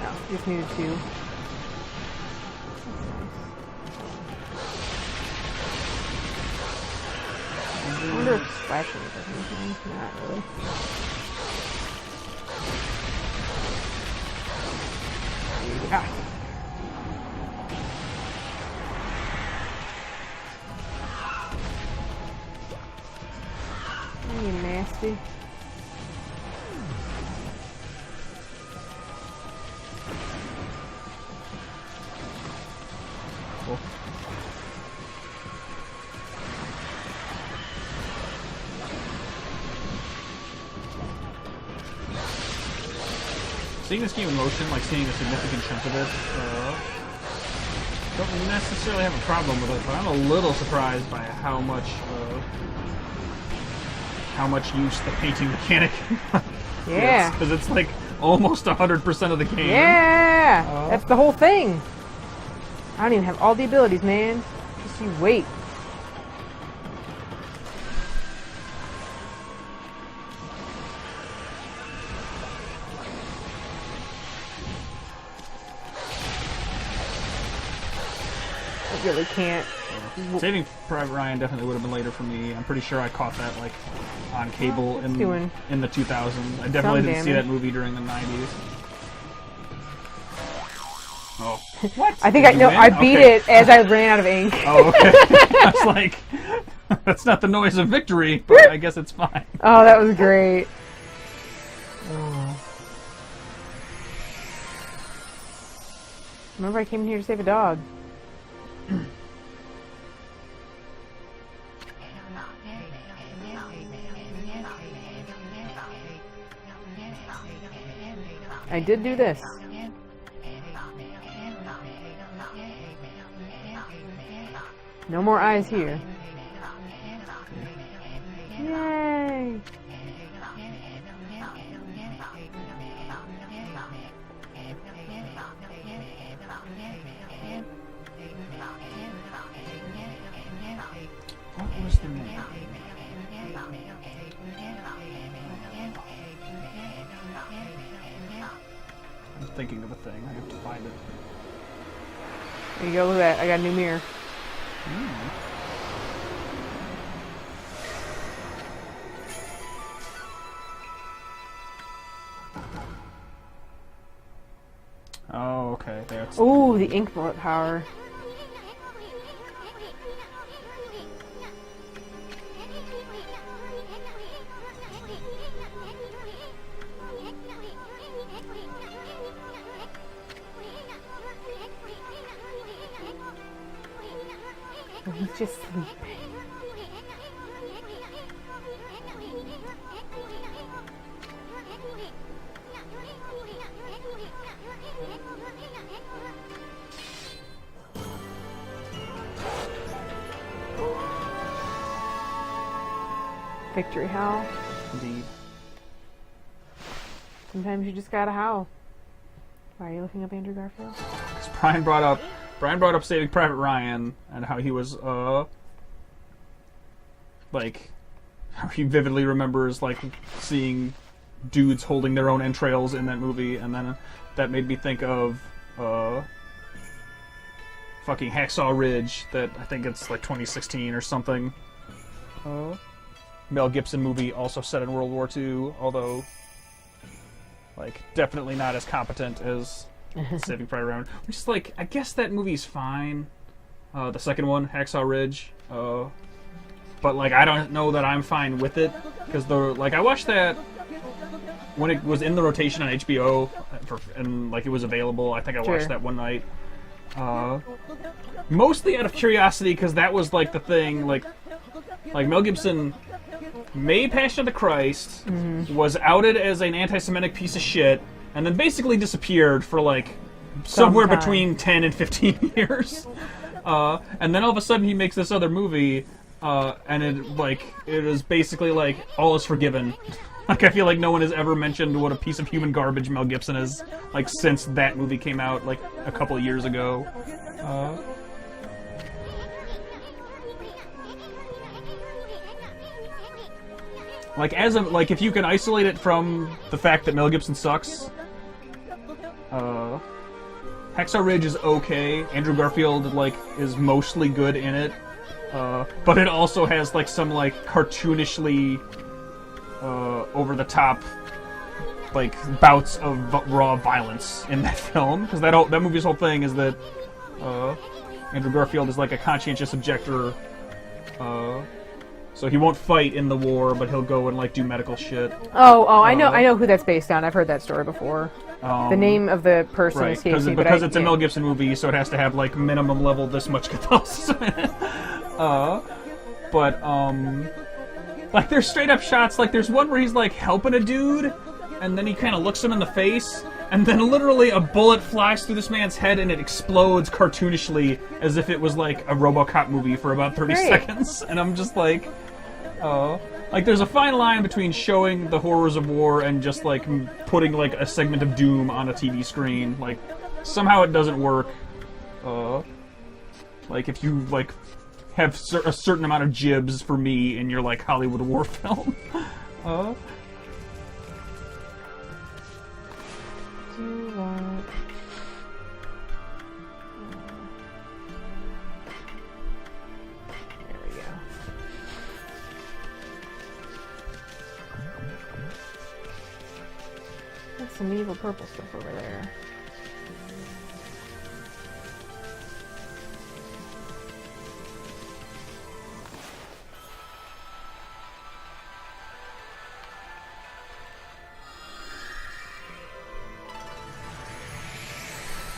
No, just needed two. I wonder if splashing does anything. Not really. Ah. You nasty. Cool. Seeing this game in motion, like seeing a significant chunk of it, don't necessarily have a problem with it, but I'm a little surprised by how much use the painting mechanic Yeah. because it's like almost 100% of the game. Yeah! That's the whole thing. I don't even have all the abilities, man. Just you wait. I really can't. Saving Private Ryan definitely would have been later for me. I'm pretty sure I caught that like on cable in the 2000s. I definitely didn't see that movie during the 90s. Oh, what? I think I beat it as I ran out of ink. Oh, okay. I was like, that's not the noise of victory, but I guess it's fine. Oh, that was great. Remember, I came here to save a dog. I did do this. No more eyes here. Yay! What was the name? I'm thinking of a thing. I have to find it. There you go, look at that. I got a new mirror. Oh, okay. That's Ooh, the ink bullet power. Oh, he's just sleeping. Victory howl. indeed. Sometimes you just gotta howl. Why are you looking up Andrew Garfield? Because Brian brought up Saving Private Ryan and how he was like how he vividly remembers like seeing dudes holding their own entrails in that movie, and then that made me think of fucking Hacksaw Ridge, that I think it's like 2016 or something. Mel Gibson movie, also set in World War II, although like definitely not as competent as Saving Private Ryan. Which is like, I guess that movie's fine. The second one, Hacksaw Ridge, but like I don't know that I'm fine with it, because I watched that when it was in the rotation on HBO, and like it was available. I think I watched that one night. Mostly out of curiosity, because that was like the thing, like Mel Gibson made Passion of the Christ, was outed as an anti-Semitic piece of shit, and then basically disappeared for like somewhere between 10 and 15 years. And then all of a sudden he makes this other movie, and it is basically like all is forgiven. Like, I feel like no one has ever mentioned what a piece of human garbage Mel Gibson is, like, since that movie came out, like, a couple of years ago. Like, if you can isolate it from the fact that Mel Gibson sucks, Hacksaw Ridge is okay. Andrew Garfield, like, is mostly good in it. But it also has, like, some, like, cartoonishly over-the-top, like, bouts of raw violence in that film. Because that movie's whole thing is that Andrew Garfield is, like, a conscientious objector. So he won't fight in the war, but he'll go and, like, do medical shit. I know who that's based on. I've heard that story before. The name of the person escapes me, because it's a Mel Gibson movie, so it has to have, like, minimum level this much Catholicism in it. Like, there's straight-up shots, like, there's one where he's, like, helping a dude, and then he kind of looks him in the face, and then literally a bullet flies through this man's head, and it explodes cartoonishly, as if it was, like, a RoboCop movie for about 30 seconds. And I'm just like, like, there's a fine line between showing the horrors of war and just, like, putting, like, a segment of Doom on a TV screen. Like, somehow it doesn't work. Like, if you, like, have a certain amount of jibs for me in your, like, Hollywood war film. There we go. That's some evil purple stuff over there.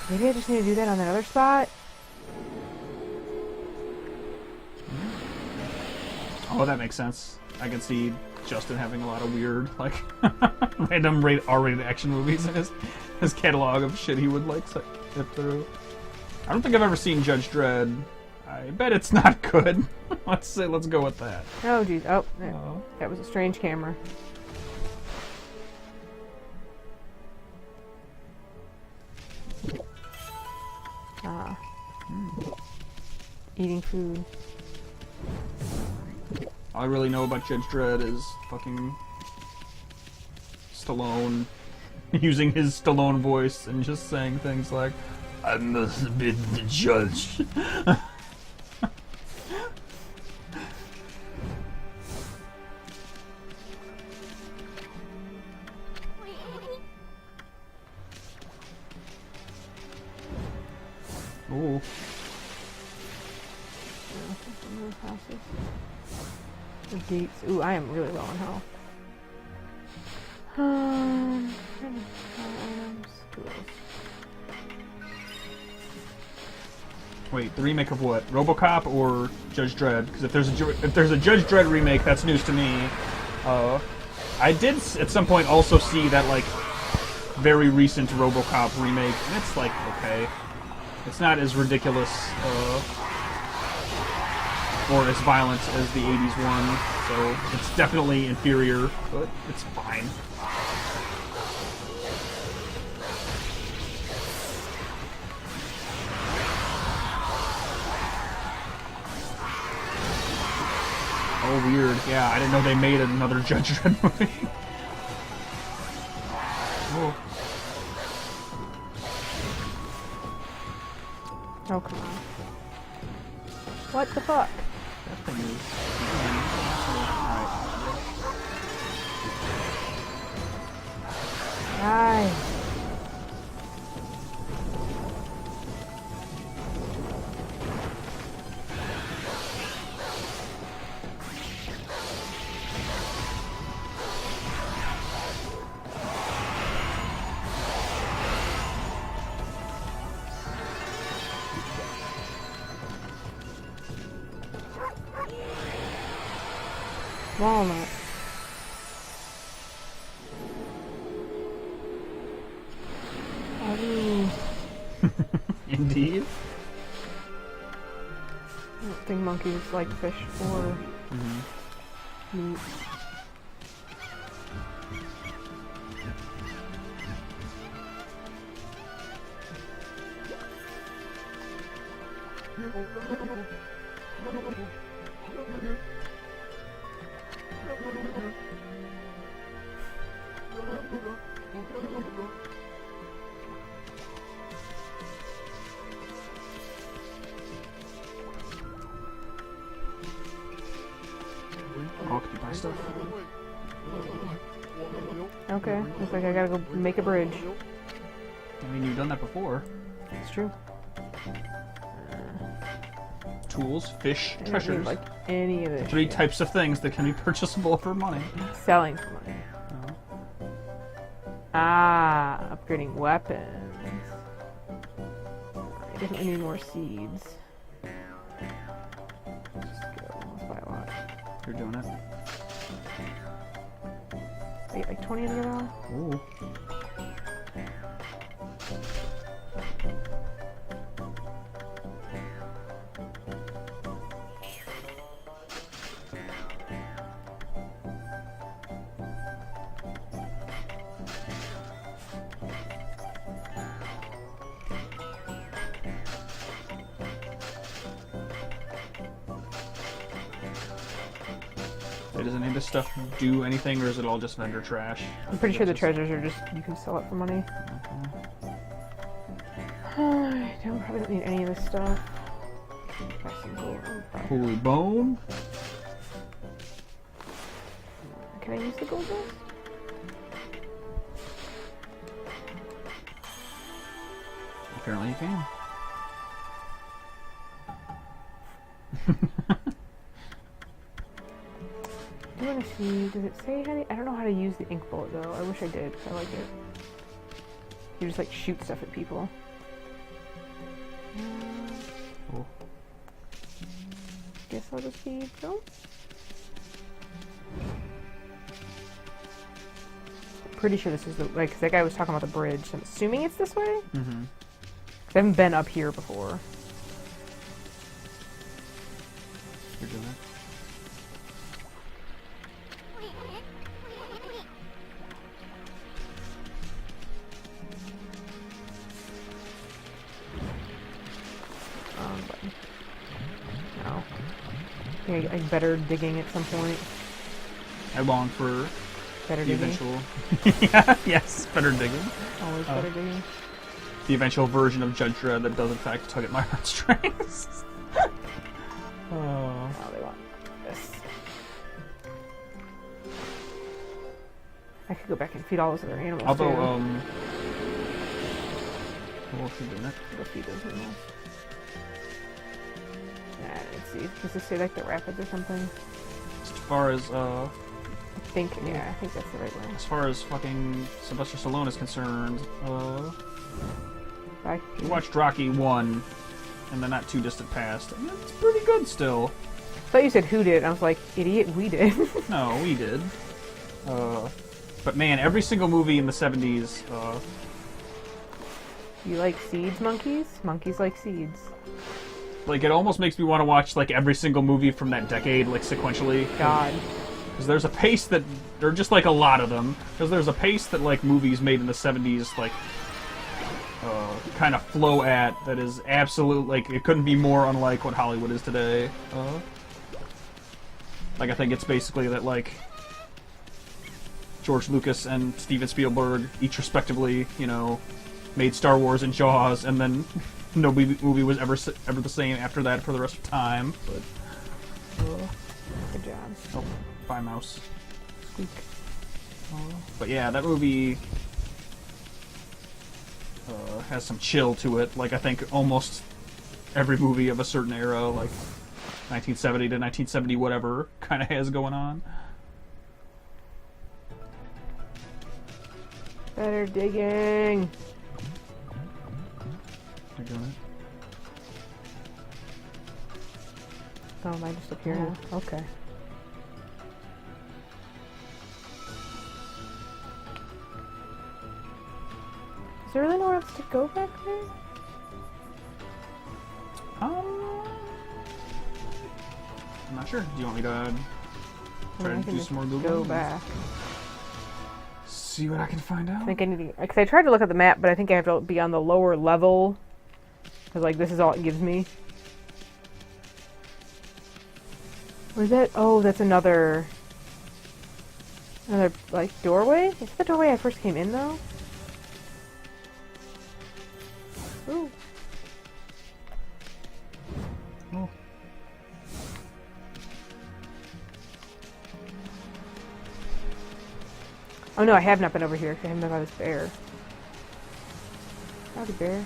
Maybe I just need to do that on that other spot? Oh, that makes sense. I can see Justin having a lot of weird, like, random R-rated action movies in his catalog of shit he would, like, sit through. I don't think I've ever seen Judge Dredd. I bet it's not good. Let's go with that. Oh, geez. Oh, that was a strange camera. Eating food. All I really know about Judge Dredd is fucking Stallone using his Stallone voice and just saying things like, "I must have been the judge." Ooh. The gates. Ooh, I am really low on health. Wait, the remake of what? RoboCop or Judge Dredd? Because if there's a Judge Dredd remake, that's news to me. I did at some point also see that, like, very recent RoboCop remake, and it's like okay. It's not as ridiculous or as violent as the 80s one, so it's definitely inferior, but it's fine. weird. Yeah, I didn't know they made another Judge Dredd movie. Oh. Oh, come on. What the fuck? That thing is... Alright. Die. Walnut. Indeed. I don't think monkeys like fish or meat. Occupy stuff. Okay, looks like I gotta go make a bridge. I mean, you've done that before. It's true. Tools, fish, I don't treasures. need, like any of this. 3 shit. types of things that can be purchasable for money. Selling for money. Ah, upgrading weapons. I definitely need more seeds. Let's go. Let's buy a lot. You're doing it. I get like 20 of them now. Ooh. Does any of this stuff do anything, or is it all just vendor trash? I'm pretty sure the treasures are just, you can sell it for money. I probably don't need any of this stuff. Buy some gold. Holy bone. Can I use the gold dust? Apparently you can. Do you want to see? Does it say how to? I don't know how to use the ink bullet though. I wish I did. 'Cause I like it. You just like shoot stuff at people. Cool. Guess I'll just be go. Pretty sure this is the like. 'Cause that guy was talking about the bridge. So I'm assuming it's this way. Mm-hmm. 'Cause I haven't been up here before. You're doing it. But no. I think I better digging at some point. I long for Better the digging. eventual. Yeah, yes, better digging. Always better digging. The eventual version of Judge Dredd that does in fact tug at my heartstrings. Oh, they want this. I could go back and feed all those other animals. Although, too. Well, she's doing it. Go feed those animals. Let's see. Does this say like the rapids or something? As far as I think that's the right way. as far as fucking Sylvester Stallone is concerned, Bye. we watched Rocky 1 in the not too distant past, and it's pretty good still. I thought you said who did. I was like, idiot, we did. No, we did. But man, every single movie in the 70s, You like seeds, monkeys? Monkeys like seeds. like, it almost makes me want to watch, like, every single movie from that decade, like, sequentially. God. Because there's a pace that, there are just, like, a lot of them. Because there's a pace that, like, movies made in the 70s, like, kind of flow at that is absolute, like, it couldn't be more unlike what Hollywood is today. Like, I think it's basically that, like, George Lucas and Steven Spielberg, each respectively, you know, made Star Wars and Jaws, and then no movie was ever the same after that for the rest of time. But good job. oh, bye mouse. Squeak. But yeah, that movie has some chill to it. Like, I think almost every movie of a certain era, like 1970 to 1970 whatever, kind of has going on. Better digging. You're doing it. Oh, am I just up here now? Okay. Is there really nowhere else to go back there? I'm not sure. Do you want me to try to do some more Googling? Go back. See what I can find out. I think I need to, because I tried to look at the map, but I think I have to be on the lower level. Because, like, this is all it gives me. Where's that? Oh, that's another, like, doorway? Is that the doorway I first came in, though? Ooh. Oh. Oh no, I have not been over here because I haven't been by this bear. Howdy, bear.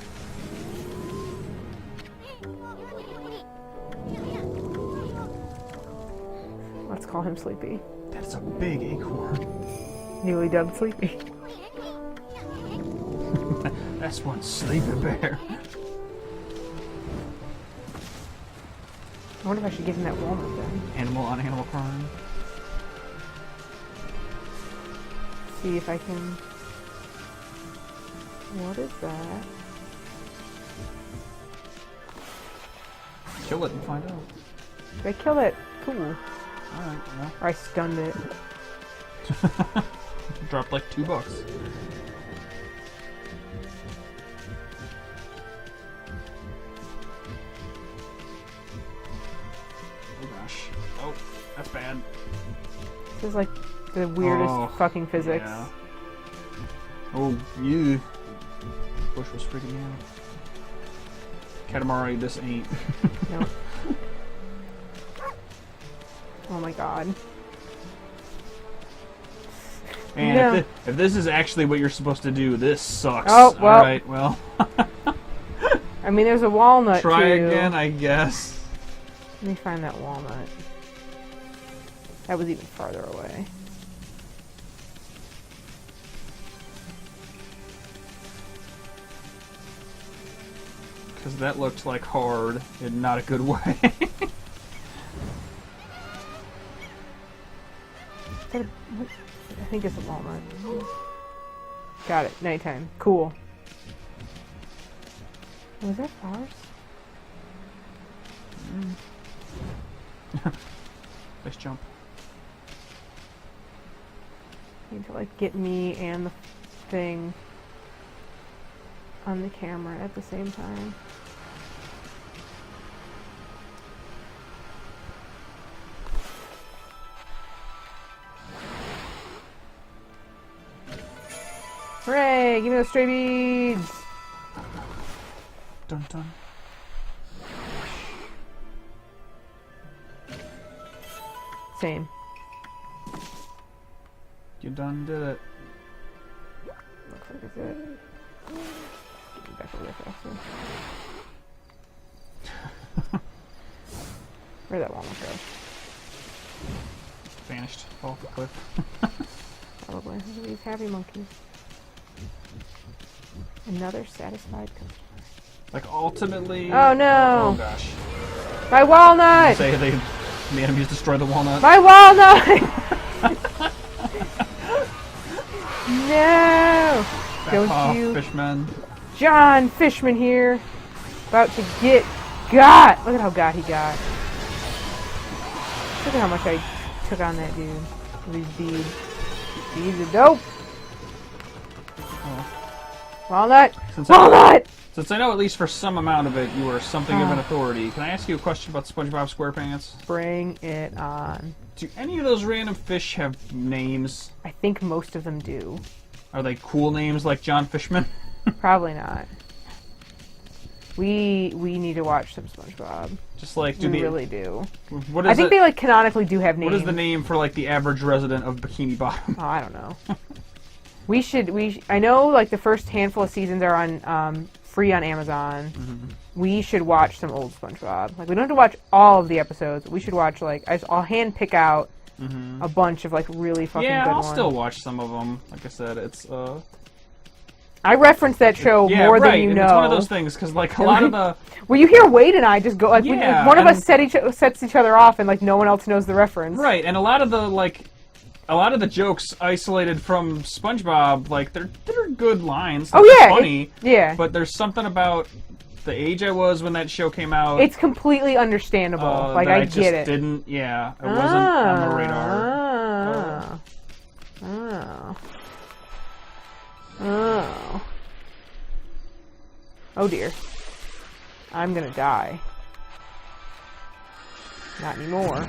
Let's call him Sleepy. That's a big acorn. Newly dubbed Sleepy. That's one sleepy bear. I wonder if I should give him that walnut then. Animal on animal crime. See if I can... What is that? Kill it and find out. Did I kill it? Cool. Alright, well. Or I stunned it. Dropped like $2. Oh gosh. Oh, that's bad. This is like the weirdest fucking physics. Yeah. Oh, you. Bush was freaking me out. Katamari, this ain't. No. Oh my god. And No. if this is actually what you're supposed to do, this sucks. Oh, well. Alright, well. I mean, there's a walnut Try too. again, I guess. Let me find that walnut. That was even farther away. Because that looked like hard in not a good way. I think it's a walnut. Got it. Nighttime. Cool. Was that ours? Nice jump. Need to like get me and the thing on the camera at the same time. Hooray! Give me those stray beads! Dun dun. Same. You done did it. Looks like it's it. Get me back over there faster. Where'd that walnut go? Vanished off the cliff. Probably. Look at these happy monkeys. Another satisfied customer. Like, ultimately... Oh no! Oh gosh. My walnut! Say the enemies destroy the walnut. My walnut! No! Back Don't off, you... Fishman. John Fishman here! About to get got! Look at how got he got. Look at how much I took on that dude. With these beads. Beads are dope! Oh. Walnut! Since Walnut! Since I know at least for some amount of it you are something of an authority, can I ask you a question about SpongeBob SquarePants? Bring it on. Do any of those random fish have names? I think most of them do. Are they cool names like John Fishman? Probably not. We need to watch some SpongeBob. Just like we really do. What is I think they like canonically do have names. What is the name for like the average resident of Bikini Bottom? Oh, I don't know. I know like the first handful of seasons are on free on Amazon. Mm-hmm. We should watch some old SpongeBob. Like we don't have to watch all of the episodes. We should watch like I'll hand pick out a bunch of like really fucking good ones. Yeah, I'll still watch some of them. Like I said, it's I reference that show more than you know. It's one of those things because like a lot of the. Well, you hear Wade and I just go like one of us sets each other off, and like no one else knows the reference. Right, and a lot of the jokes isolated from SpongeBob, like they're good lines. Oh yeah, funny. Yeah. But there's something about the age I was when that show came out. It's completely understandable. Like I get it. Didn't. Yeah, it wasn't on the radar. Oh dear. I'm gonna die. Not anymore.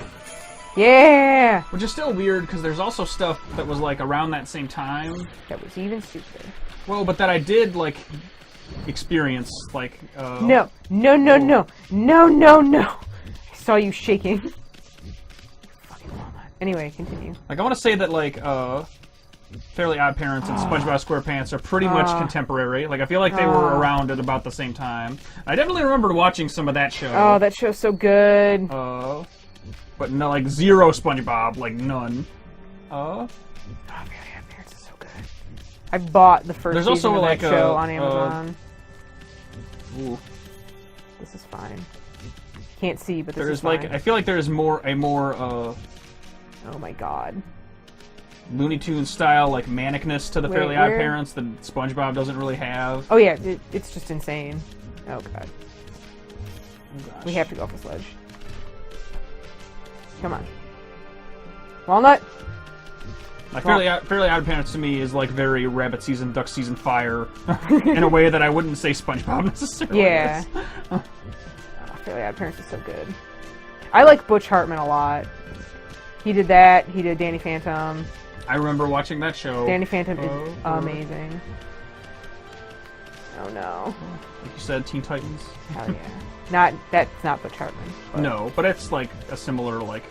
Yeah! Which is still weird because there's also stuff that was like around that same time. That was even stupider. Well, but that I did like experience like. No. I saw you shaking. Fucking walnut. Anyway, continue. Like I want to say that like Fairly Odd Parents and SpongeBob SquarePants are pretty much contemporary. Like I feel like they were around at about the same time. I definitely remembered watching some of that show. Oh, that show's so good. But no, like zero SpongeBob, like none. Fairly Odd Parents is so good. I bought the first season of that show on Amazon. Ooh. This is fine. Can't see, but this is fine. like I feel like there is a more oh my god. Looney Tunes style like manicness to the Fairly Odd Parents that SpongeBob doesn't really have. Oh yeah, it's just insane. Oh god. Oh gosh. We have to go off the sledge. Come on. Walnut! Fairly Odd Parents to me is like very Rabbit Season, Duck Season Fire in a way that I wouldn't say SpongeBob necessarily. Yeah. Fairly Odd Parents is so good. I like Butch Hartman a lot. He did that. He did Danny Phantom. I remember watching that show. Danny Phantom is amazing. Oh no. Like you said, Teen Titans. Hell yeah. That's not Butch Hartman. But. No, but it's like a similar like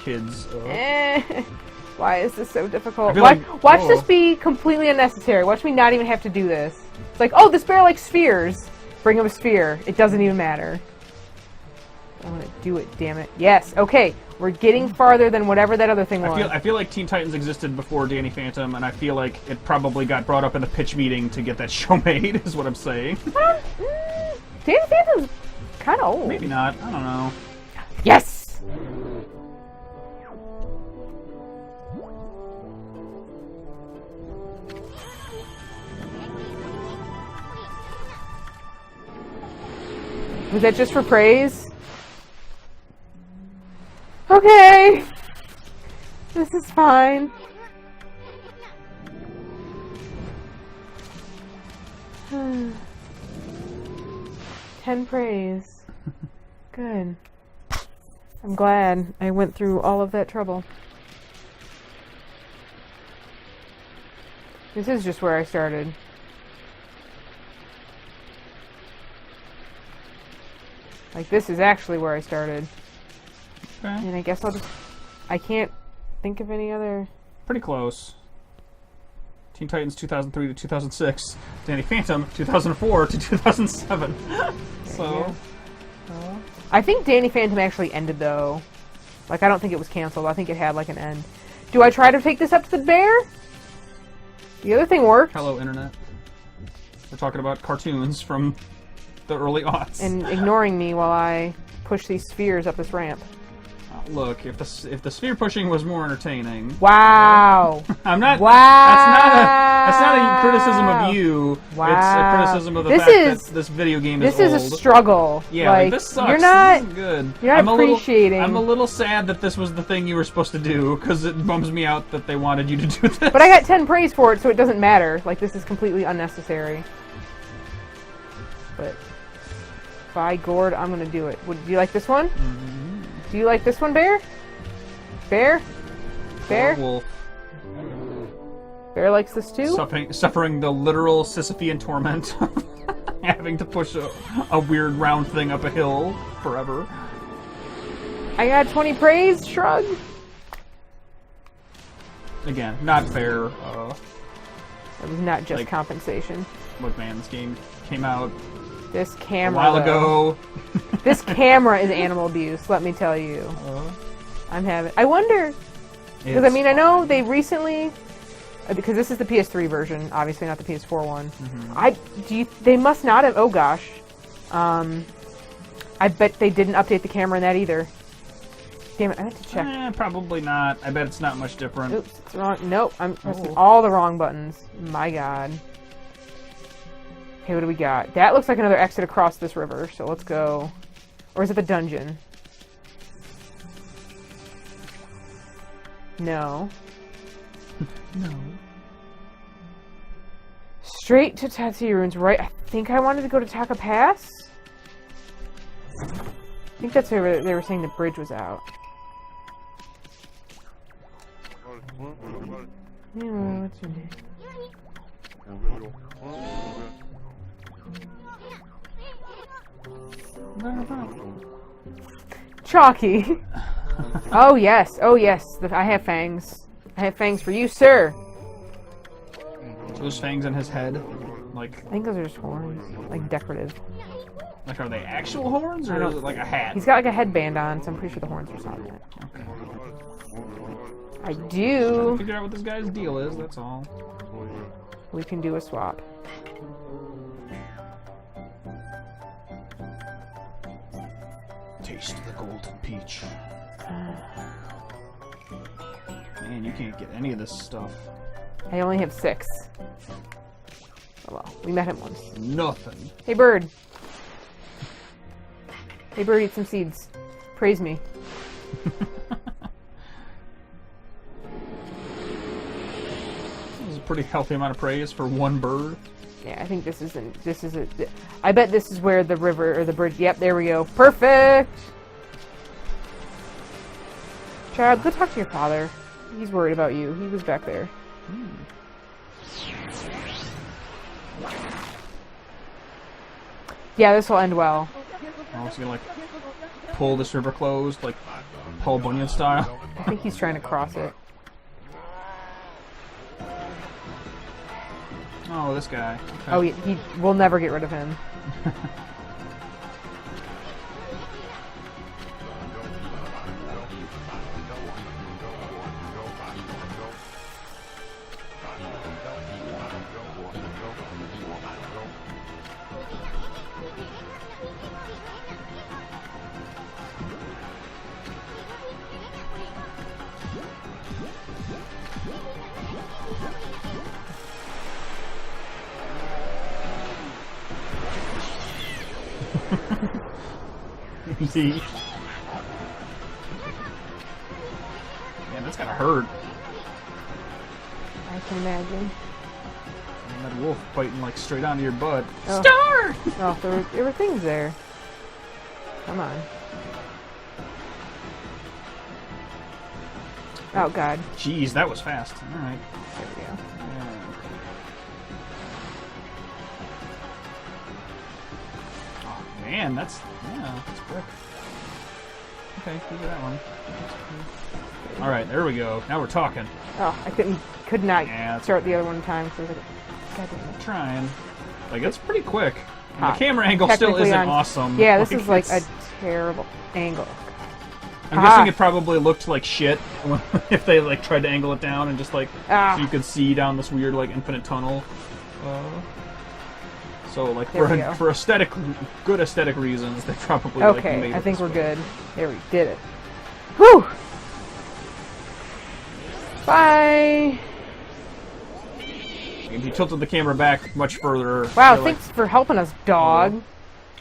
kids. Why is this so difficult? Watch this be completely unnecessary. Watch me not even have to do this. It's like, oh, this bear likes spheres. Bring him a sphere. It doesn't even matter. I want to do it, damn it. Yes, okay. We're getting farther than whatever that other thing was. I feel like Teen Titans existed before Danny Phantom, and I feel like it probably got brought up in the pitch meeting to get that show made, is what I'm saying. Danny Phantom's kind of old. Maybe not. I don't know. Yes! Was that just for praise? Okay. This is fine. 10 praise. Good. I'm glad I went through all of that trouble. This is just where I started. Like, this is actually where I started. Okay. And I guess I can't think of any other... Pretty close. Teen Titans 2003 to 2006. Danny Phantom 2004 to 2007. So... I think Danny Phantom actually ended, though. Like, I don't think it was canceled. I think it had, like, an end. Do I try to take this up to the bear? The other thing worked. Hello, Internet. We're talking about cartoons from the early aughts. And ignoring me while I push these spheres up this ramp. Look, if the sphere pushing was more entertaining. Wow. I'm not. Wow. That's not a criticism of you. Wow. It's a criticism of the fact that this video game is old. This is a struggle. Yeah, like, this sucks. You're not. This isn't good. You're not appreciating. I'm a little sad that this was the thing you were supposed to do because it bums me out that they wanted you to do this. But I got 10 praise for it, so it doesn't matter. Like, this is completely unnecessary. but by Gord, I'm gonna do it. Do you like this one? Mm-hmm. Do you like this one, Bear? Bear? Bear? Wolf. Bear likes this too? Suffering the literal Sisyphean torment of having to push a weird round thing up a hill forever. I got 20 praise, shrug. Again, not fair. It was not just like, compensation. Look, man, this game came out This a camera, while ago. This camera is animal abuse, let me tell you. I wonder, because I mean, I know they recently, because this is the PS3 version, obviously not the PS4 one. Mm-hmm. They must not have, oh gosh. I bet they didn't update the camera in that either. Damn it, I have to check. Probably not. I bet it's not much different. Oops, it's wrong. Nope, I'm pressing all the wrong buttons. My god. Okay, what do we got? That looks like another exit across this river, so let's go. Or is it the dungeon? No. No. Straight to Tatsuya Ruins, right? I think I wanted to go to Taka Pass? I think that's where they were saying the bridge was out. Yeah, what's your name? Chalky. Oh yes, oh yes. I have fangs. I have fangs for you, sir. Those fangs in his head, like. I think those are just horns, like decorative. Like, are they actual horns, or is it like a hat? He's got like a headband on, so I'm pretty sure the horns are on that. Okay. I do. Figure out what this guy's deal is. That's all. We can do a swap. Taste the golden peach. Man, you can't get any of this stuff. I only have 6. Oh well, we met him once. Nothing. Hey bird. Hey bird, eat some seeds. Praise me. This is a pretty healthy amount of praise for one bird. Yeah, I think this is I bet this is where the river or the bridge. Yep, there we go. Perfect. Child, go talk to your father. He's worried about you. He was back there. Yeah, this will end well. Oh, he's gonna like pull this river closed, like Paul Bunyan style. I think he's trying to cross it. Oh, this guy. Okay. Oh, he we'll never get rid of him. See? Man, that's gotta hurt. I can imagine. And that wolf biting like straight onto your butt. Oh. Star! Oh, there were things there. Come on. Oh god. Jeez, that was fast. Alright. There we go. Yeah. Oh, man, that's quick. Okay, give me that one. Alright, there we go. Now we're talking. Oh, I could not start the other one in time, so I was like, god damn it. I'm trying. Like, it's pretty quick. Ah, The camera angle still technically isn't awesome. Yeah, this is like a terrible angle. I'm guessing it probably looked like shit if they like tried to angle it down and just like so you could see down this weird like infinite tunnel. So like for good aesthetic reasons, they probably like made it I think this we're way. good. There, we did it. Whew. Bye. If you tilted the camera back much further. Wow, thanks for helping us, dog.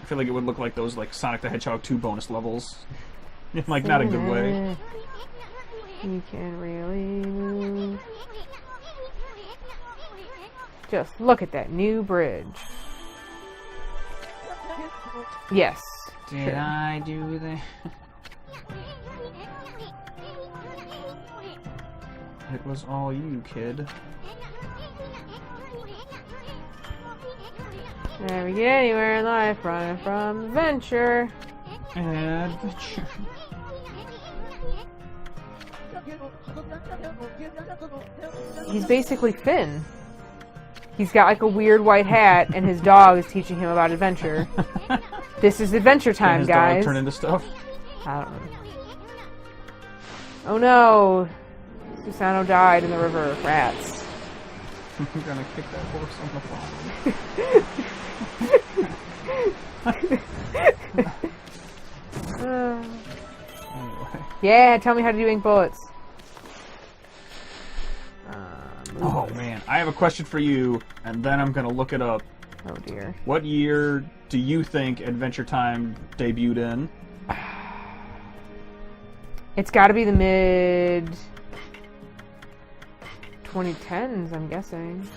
I feel like it would look like those like Sonic the Hedgehog 2 bonus levels. Like, not a good way. You can really move. Just look at that new bridge. Yes. Did I do that? It was all you, kid. Never get anywhere in life running from adventure. Adventure. He's basically Finn. He's got like a weird white hat, and his dog is teaching him about adventure. This is adventure time, his guys. Dog turn into stuff. I don't know. Oh no! Susano died in the river of rats. I'm gonna kick that horse on the farm. Anyway. Yeah, tell me how to do ink bullets. Oh man, I have a question for you, and then I'm gonna look it up. Oh dear. What year do you think Adventure Time debuted in? It's got to be the mid 2010s, I'm guessing.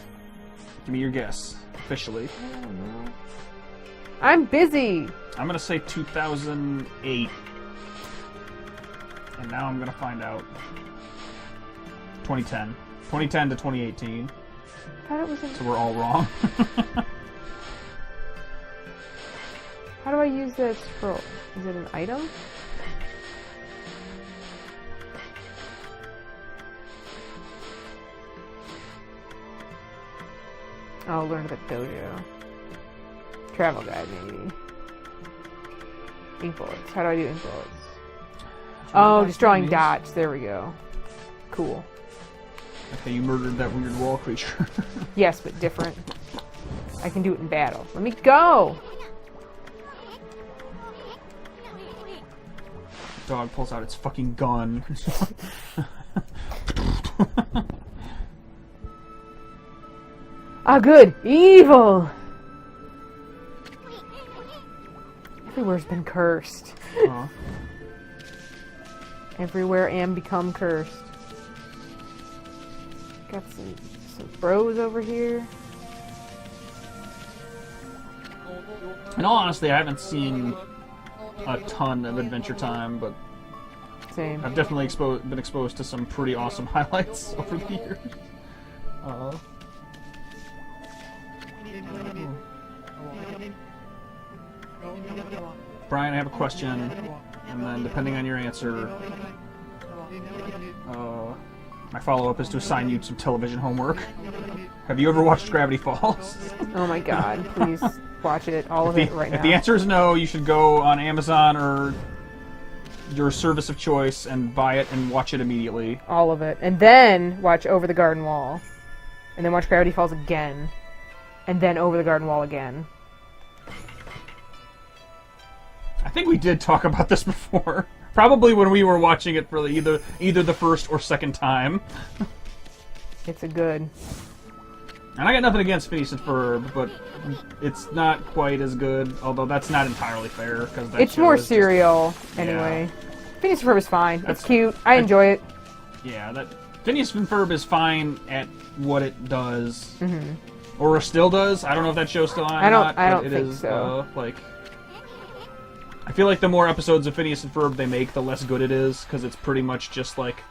Give me your guess, officially. I don't know. I'm busy. I'm gonna say 2008. And now I'm gonna find out. 2010. 2010 to 2018. I thought it was in... So we're all wrong. How do I use that scroll? Is it an item? Oh, learn at the dojo. Travel guide, maybe. Ink bullets. How do I do ink bullets? Oh, just drawing dots. There we go. Cool. Okay, you murdered that weird wall creature. Yes, but different. I can do it in battle. Let me go! Dog pulls out its fucking gun. Ah, good! Evil! Everywhere's been cursed. Huh? Everywhere am become cursed. Got some bros over here. In all honesty, I haven't seen a ton of Adventure Time, but Same. I've definitely been exposed to some pretty awesome highlights over the years. Brian, I have a question, and then depending on your answer, my follow-up is to assign you some television homework. Have you ever watched Gravity Falls? Oh my god, please watch it, all of it right now. If the answer is no, you should go on Amazon or your service of choice and buy it and watch it immediately. All of it. And then watch Over the Garden Wall. And then watch Gravity Falls again. And then Over the Garden Wall again. I think we did talk about this before. Probably when we were watching it for either the first or second time. It's a good. And I got nothing against Phineas and Ferb, but it's not quite as good. Although that's not entirely fair because It's more serial anyway. Yeah. Phineas and Ferb is fine. It's cute. I enjoy it. Yeah, that Phineas and Ferb is fine at what it does, or still does. I don't know if that show's still on. I don't think so. I feel like the more episodes of Phineas and Ferb they make, the less good it is, because it's pretty much just like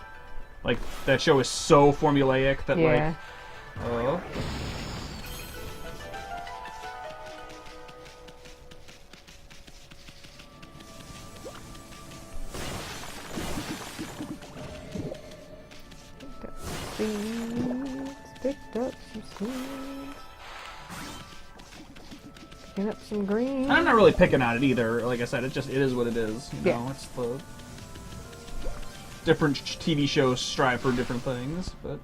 that show is so formulaic that Picked up some seeds. Picking up some green. I'm not really picking on it either. Like I said, it is what it is. You know, it's the different TV shows strive for different things, but.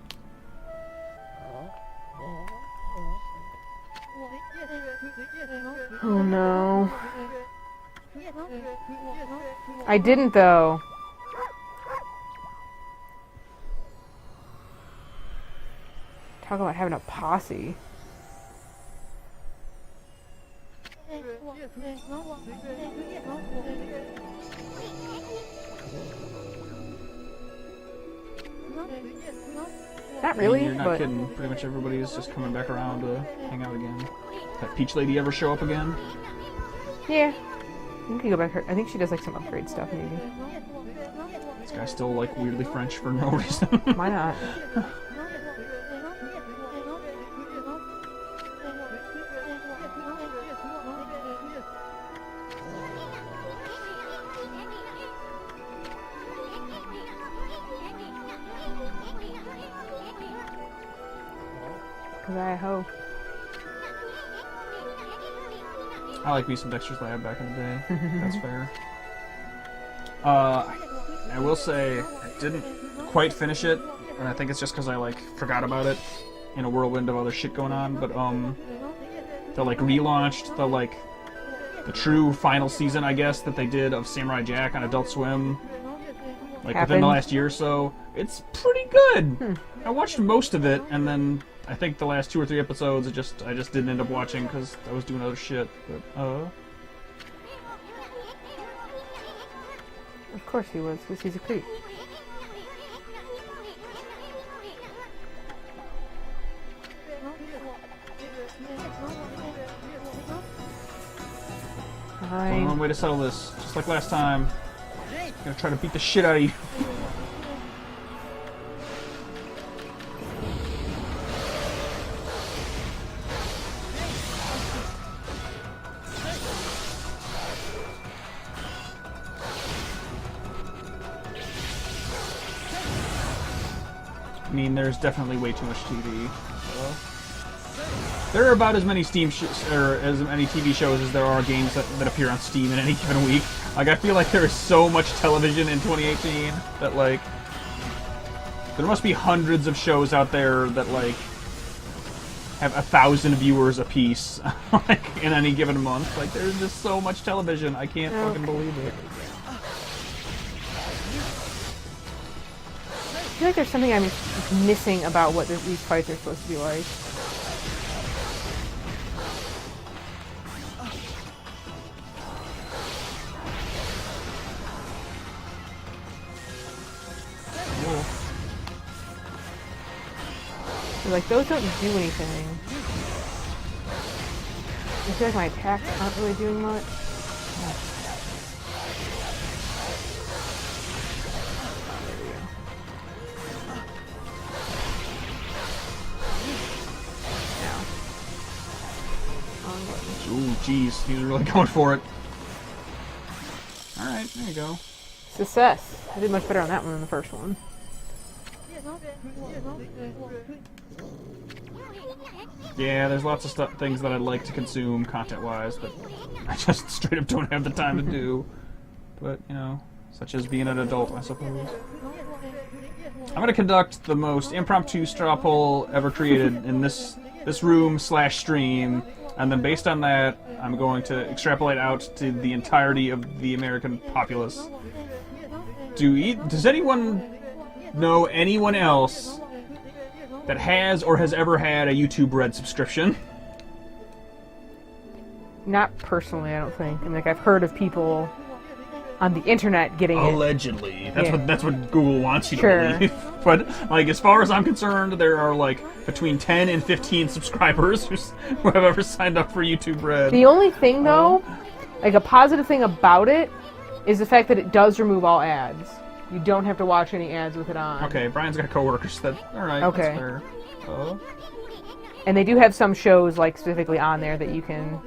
Oh no. I didn't though. Talk about having a posse. Not really, You're not but kidding. Pretty much everybody is just coming back around to hang out again. That Peach Lady ever show up again? Yeah. You can go back. I think she does like some upgrade stuff, maybe. This guy's still like weirdly French for no reason. Why not? Cause I hope. I like me some Dexter's Lab back in the day. That's fair. I will say I didn't quite finish it, and I think it's just because I like forgot about it in a whirlwind of other shit going on. But they like relaunched the true final season, I guess, that they did of Samurai Jack on Adult Swim, like within the last year or so. It's pretty good. I watched most of it, and then I think the last 2 or 3 episodes, I just didn't end up watching because I was doing other shit. But Of course he was, because he's a creep. only one way to settle this, just like last time. I'm gonna try to beat the shit out of you. I mean, there's definitely way too much TV. There are about as many or as many TV shows as there are games that appear on Steam in any given week. Like, I feel like there is so much television in 2018 that, like, there must be hundreds of shows out there that, like, have 1,000 viewers apiece, like, in any given month. Like, there's just so much television. I can't fucking believe it. I feel like there's something I'm missing about what these fights are supposed to be like. Like, those don't do anything. I feel like my attacks aren't really doing much. Ooh, jeez, he's really going for it. Alright, there you go. Success. I did much better on that one than the first one. Yeah, there's lots of things that I'd like to consume content-wise that I just straight up don't have the time to do. But, you know, such as being an adult, I suppose. I'm going to conduct the most impromptu straw poll ever created in this room/stream, and then based on that, I'm going to extrapolate out to the entirety of the American populace. Does anyone know anyone else that has or has ever had a YouTube Red subscription? Not personally, I don't think. I mean, like, I've heard of people on the internet getting it. Allegedly. That's what Google wants you Sure. to believe. But, like, as far as I'm concerned, there are, like, between 10 and 15 subscribers who have ever signed up for YouTube Red. The only thing, though, like, a positive thing about it is the fact that it does remove all ads. You don't have to watch any ads with it on. Okay, Brian's got coworkers that... Alright, Okay. that's fair. And they do have some shows, like, specifically on there that you can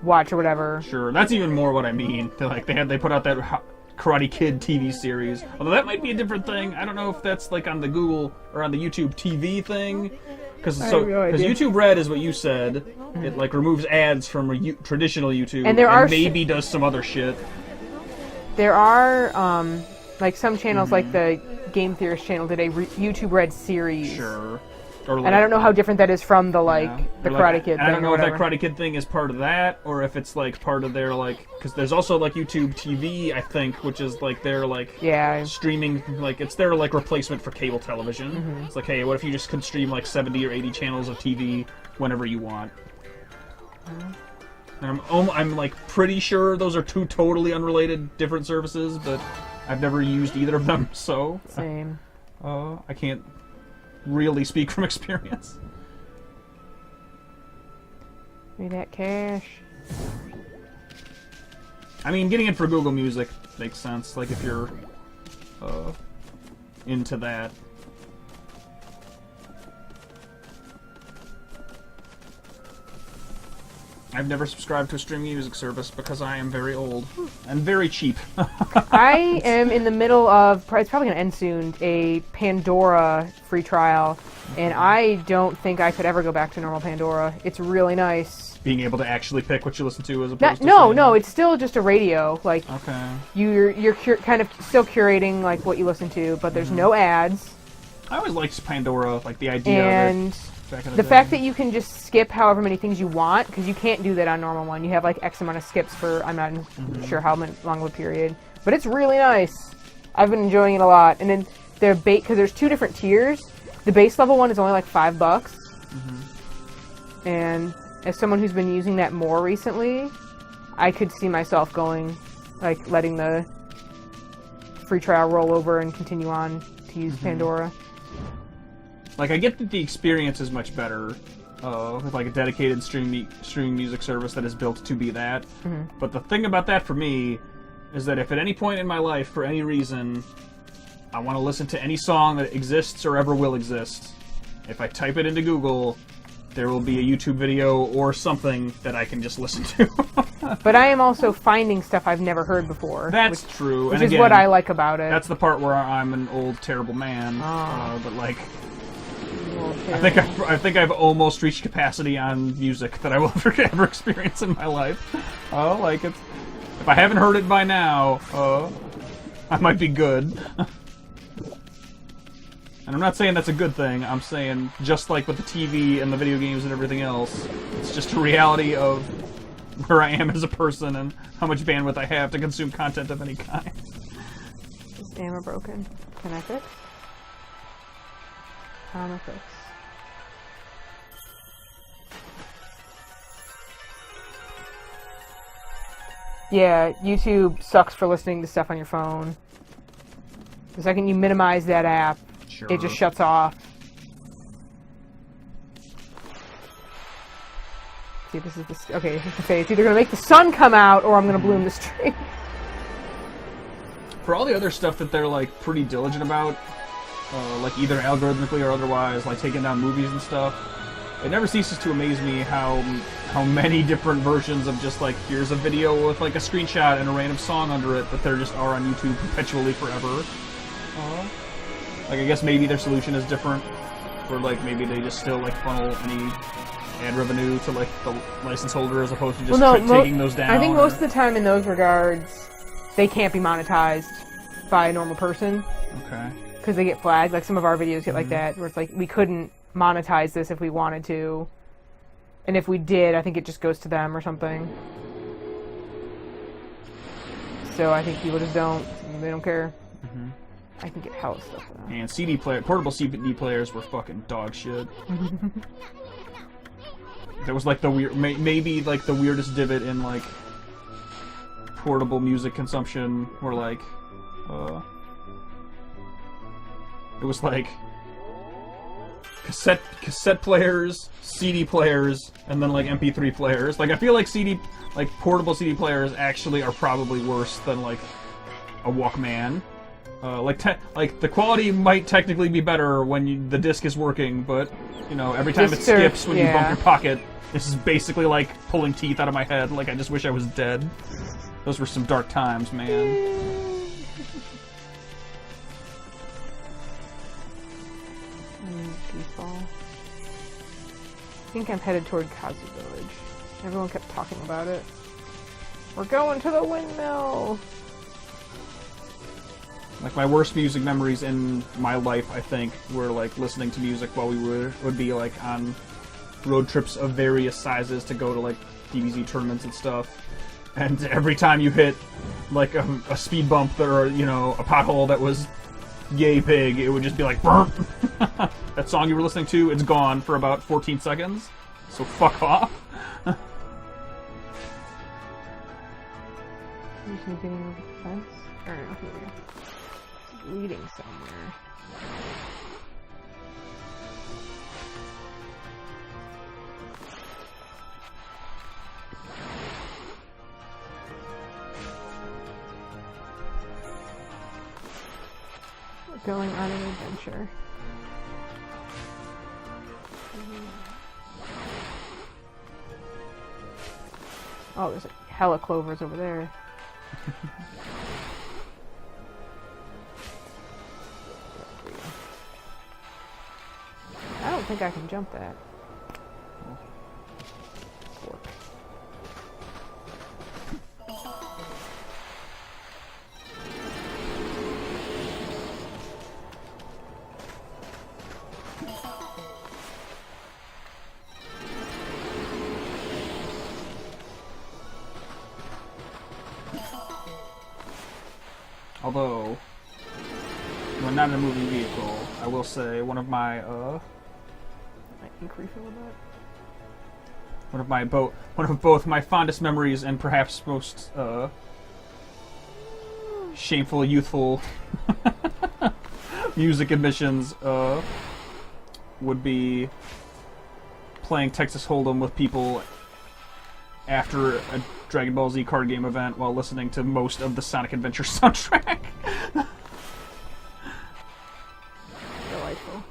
watch or whatever. Sure, that's even more what I mean. They put out that Karate Kid TV series. Although that might be a different thing. I don't know if that's like on the Google or on the YouTube TV thing. Because YouTube Red is what you said. Mm-hmm. It like removes ads from traditional YouTube and maybe does some other shit. There are like some channels, like the Game Theorist channel did a YouTube Red series. Sure. And I don't know how different that is from the the Karate Kid thing. I don't know if that Karate Kid thing is part of that, or if it's like part of their because there's also like YouTube TV, I think, which is like their streaming, like it's their like replacement for cable television. Mm-hmm. It's like, hey, what if you just could stream like 70 or 80 channels of TV whenever you want? And I'm like pretty sure those are two totally unrelated different services, but I've never used either of them, so same. I can't really speak from experience. Give me that cash. I mean, getting it for Google Music makes sense. Like if you're into that. I've never subscribed to a streaming music service because I am very old and very cheap. I am in the middle of, it's probably going to end soon, a Pandora free trial, and I don't think I could ever go back to normal Pandora. It's really nice. Being able to actually pick what you listen to as opposed to... No, it's still just a radio. Like, okay. You're kind of still curating like what you listen to, but there's no ads. I always liked Pandora, like the idea of it. Back in the day. Fact that you can just skip however many things you want, because you can't do that on normal one. You have like X amount of skips for I'm not sure how long of a period, but it's really nice. I've been enjoying it a lot. And then because there's two different tiers. The base level one is only like $5, and as someone who's been using that more recently, I could see myself going, like letting the free trial roll over and continue on to use Pandora. Like, I get that the experience is much better with, like, a dedicated streaming music service that is built to be that. But the thing about that for me is that if at any point in my life, for any reason, I want to listen to any song that exists or ever will exist, if I type it into Google, there will be a YouTube video or something that I can just listen to. But I am also finding stuff I've never heard before. That's true. Which is what I like about it. That's the part where I'm an old, terrible man. But, like... I think I've almost reached capacity on music that I will ever experience in my life. Like it's, if I haven't heard it by now, I might be good. And I'm not saying that's a good thing. I'm saying just like with the TV and the video games and everything else, it's just a reality of where I am as a person and how much bandwidth I have to consume content of any kind. Is ammo broken? Can I fix? Ammo fix. Yeah, YouTube sucks for listening to stuff on your phone. The second you minimize that app, it just shuts off. See, this is this. Okay, okay, it's either gonna make the sun come out or I'm gonna bloom the stream. For all the other stuff that they're like pretty diligent about, like either algorithmically or otherwise, like taking down movies and stuff, it never ceases to amaze me how many different versions of just like, here's a video with like a screenshot and a random song under it that there just are on YouTube perpetually forever. Like, I guess maybe their solution is different, or like maybe they just still like funnel any ad revenue to like the license holder as opposed to just taking those down. I think most of the time in those regards, they can't be monetized by a normal person. Okay. Because they get flagged. Like some of our videos get like that, where it's like, we couldn't monetize this if we wanted to. And if we did, I think it just goes to them or something. So I think people just don't. They don't care. I can get hella stuff though. And portable CD players were fucking dog shit. There was like the weird, maybe like the weirdest divot in like portable music consumption, where like, it was like cassette players, CD players, and then like MP3 players. Like I feel like portable CD players actually are probably worse than like a Walkman. Like the quality might technically be better when the disc is working, but you know, every time it skips when you bump your pocket, this is basically like pulling teeth out of my head. Like I just wish I was dead. Those were some dark times, man. I think I'm headed toward Kazu Village. Everyone kept talking about it. We're going to the windmill! Like, my worst music memories in my life, I think, were, like, listening to music while we would be, like, on road trips of various sizes to go to, like, DBZ tournaments and stuff. And every time you hit, like, a speed bump or, you know, a pothole that was yay big, it would just be like, burp! That song you were listening to, it's gone for about 14 seconds. So fuck off. Getting over the fence? I don't know, here we go. Leading somewhere. going on an adventure. Oh, there's a hella clovers over there. I don't think I can jump that. Fork. Although, when not in a moving vehicle, I will say one of my I can refill that. one of both my fondest memories and perhaps most shameful youthful music admissions would be playing Texas Hold'em with people after a Dragon Ball Z card game event while listening to most of the Sonic Adventure soundtrack. Delightful.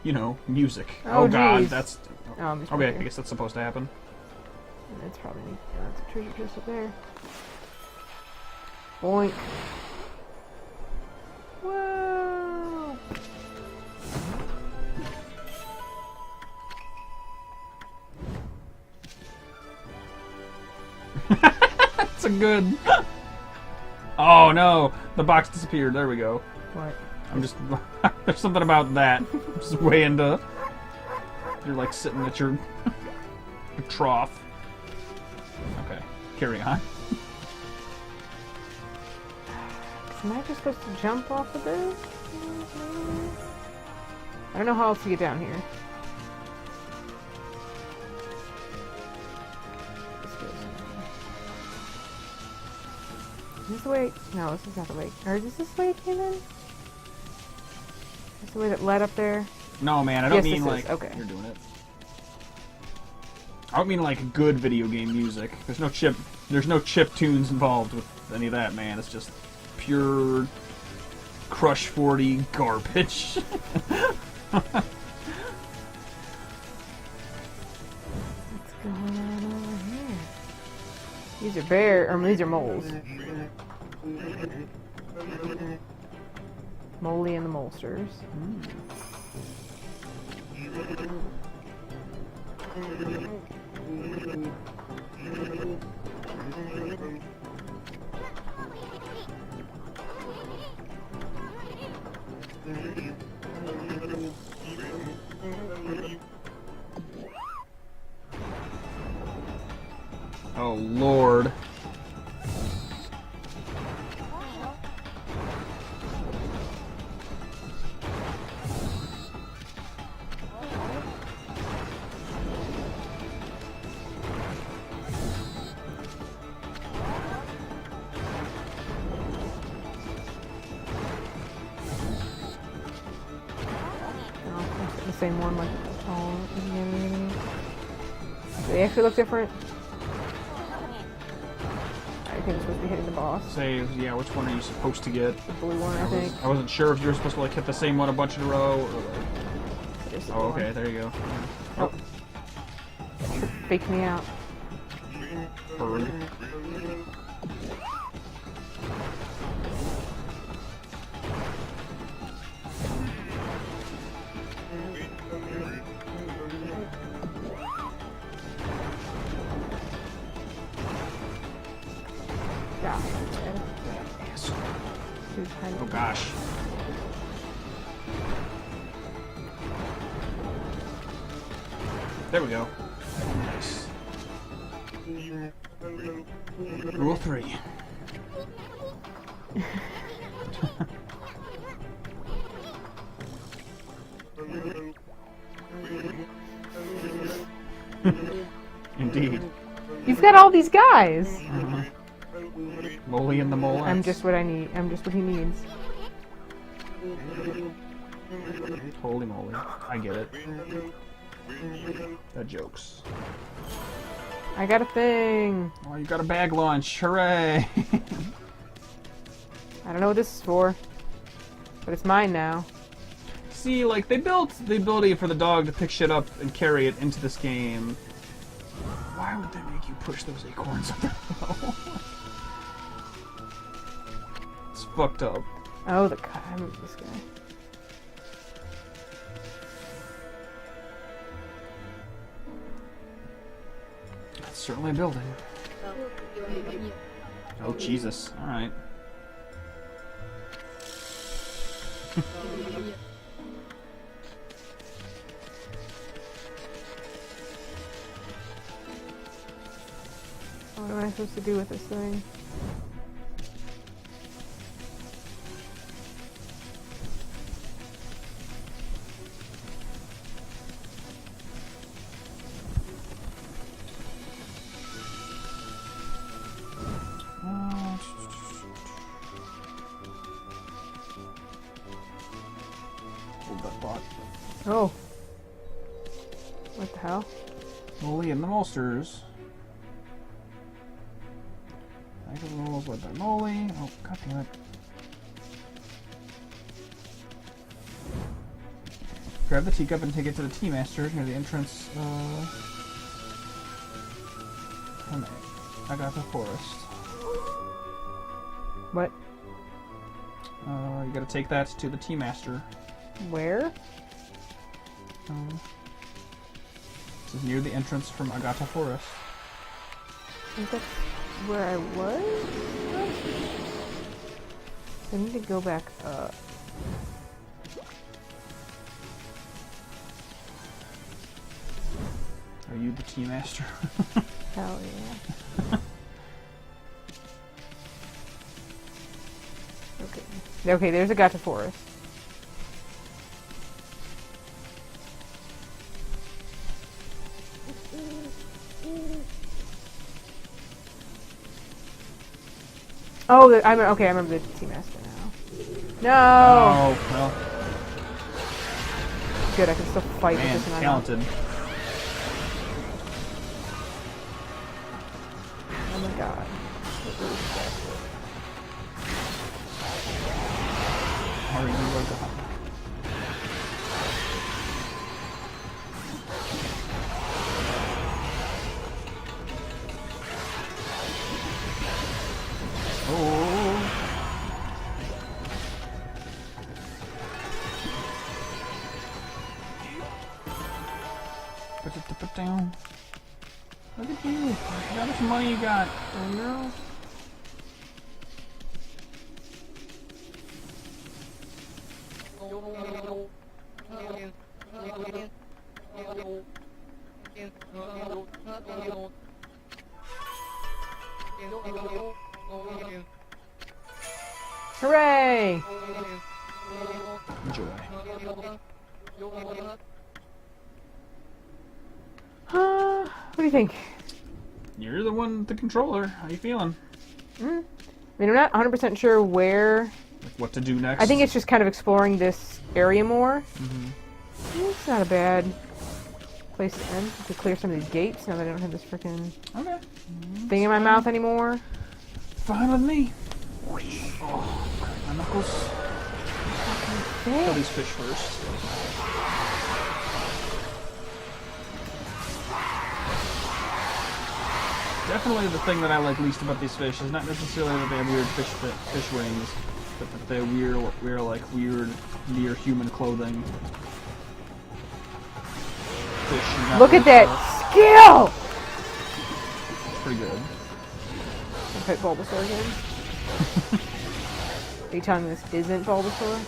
You know, music. Oh, God, geez. that's... It's Okay, right I here. guess that's supposed to happen. That's probably neat. That's a treasure chest up there. Boink. Whoa! That's a good... Oh no! The box disappeared. There we go. What? I'm just... There's something about that. I'm just way into... You're like sitting at your trough. Okay, carry on. Am I just supposed to jump off of this? I don't know how else to get down here. Is this the way? No, this is not the way. Or is this the way it came in? Is this the way that led up there? No, man, I don't Yes, mean this like... is. Okay. You're doing it. I don't mean like good video game music. There's no chip tunes involved with any of that, man. It's just pure Crush 40 garbage. What's going on over here? These are these are moles. Moley and the Molesters. Oh, Lord. The same one, like, they actually look different. I think I'm supposed to be hitting the boss. Say, yeah, which one are you supposed to get? The blue one, I think. I wasn't sure if you were supposed to like hit the same one a bunch in a row or like... There's the Oh, blue okay, one. there you go. Oh. Faked me out. Bird. Yeah. Yes. Oh Oh gosh. There we go. Nice. Rule 3. Indeed. You've got all these guys! Moley and the Mole. I'm just what I need. I'm just what he needs. Holy moly. I get it. That jokes. I got a thing! Oh, you got a bag launch. Hooray! I don't know what this is for. But it's mine now. See, like, they built the ability for the dog to pick shit up and carry it into this game. Why would they make you push those acorns up there? It's fucked up. Oh, the guy. I remember this guy. That's certainly a building. Oh, Jesus. Alright. What am I supposed to do with this thing? Hold that bot. Oh. What the hell? Molly and the Molsters. I got the rolls with that Molly. Oh, god damn it. Grab the teacup and take it to the tea master near the entrance. I got the forest. What? You gotta take that to the tea master. Where? This is near the entrance from Agata Forest. I think that's where I was? I need to go back up. Are you the tea master? Hell yeah. Okay. Okay, there's Agata Forest. Oh, okay, I remember the Tea Master now. No! Oh, well. Good, I can still fight Man, with this one. talented. Oh my god. Are you Agata? Oh. Put down. Look at you. How much money you got? Oh no. Hooray! Enjoy. What do you think? You're the one with the controller. How you feeling? I mean, I'm not 100% sure where. Like what to do next? I think it's just kind of exploring this area more. Mm-hmm. It's not a bad place to end. To clear some of these gates now that I don't have this freaking thing in my mouth anymore. Fine with me. Oh, my knuckles. Kill these fish first. Definitely the thing that I like least about these fish is not necessarily that they have weird fish wings, but that they wear like weird near human clothing. Fish. Look at that skill! Pretty good. I'll put Bulbasaur again. Are you telling me this isn't Bulbasaur?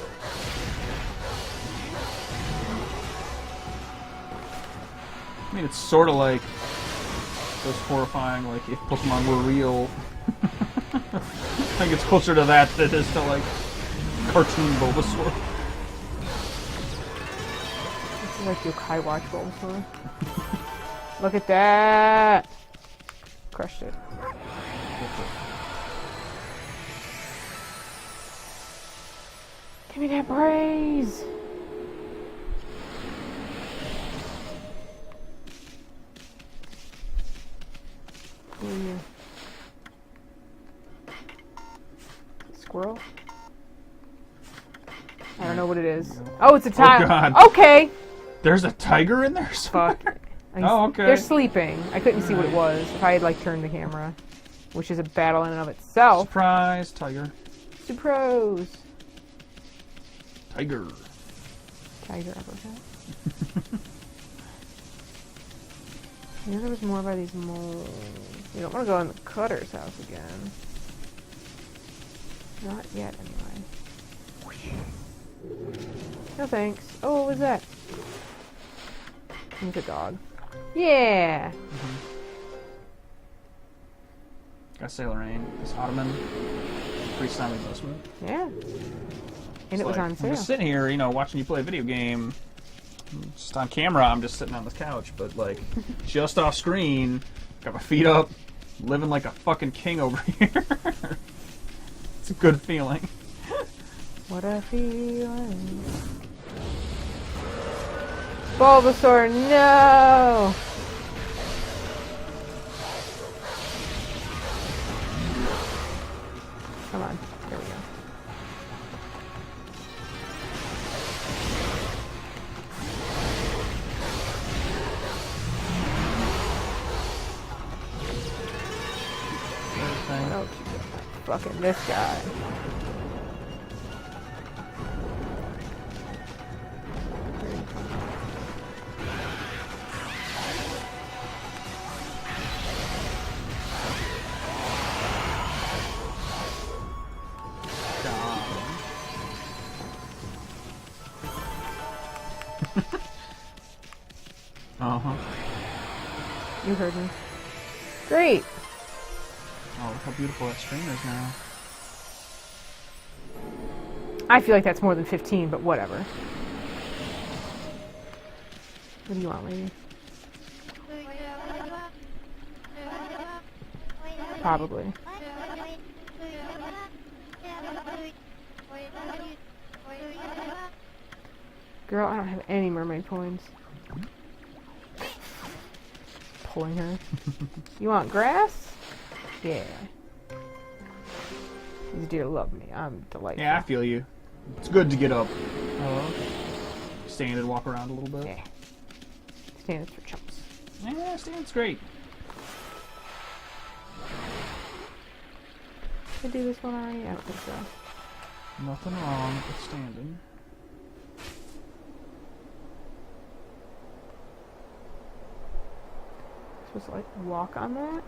I mean, it's sort of like those horrifying, like, if Pokemon were real. I think it's closer to that than it is to, like, cartoon Bulbasaur. This is like Yokai Watch Bulbasaur. Look at that! Crushed it. Give me that praise! Ooh. I don't know what it is. Oh, it's a tiger. Oh, God. Okay. There's a tiger in there? Fuck. Oh, okay. They're sleeping. I couldn't see what it was if I had, like, turned the camera. Which is a battle in and of itself. Surprise, tiger. Surprise. Tiger. Tiger uppercut. I knew there was more by these moles. You don't want to go in the cutter's house again. Not yet, anyway. No thanks. Oh, what was that? It's a dog. Yeah! Got Sailor Ain. This Ottoman. Pretty soundly investment. Yeah. And it was on sale. I'm just sitting here, you know, watching you play a video game. Just on camera, I'm just sitting on this couch, but like, just off screen, got my feet up, living like a fucking king over here. It's a good feeling. What a feeling. Bulbasaur, no! Come on, there we go. Oh, fucking this guy. Uh-huh. You heard me. Great! Oh, look how beautiful that stream is now. I feel like that's more than 15, but whatever. What do you want, lady? Probably. Girl, I don't have any mermaid coins. Pulling her. You want grass? Yeah. These deer love me. I'm delightful. Yeah, I feel you. It's good to get up. Stand and walk around a little bit. Yeah. Stand for chumps. Yeah, stand's great. Did I do this one already? I don't think so. Nothing wrong with standing. Supposed to like walk on that?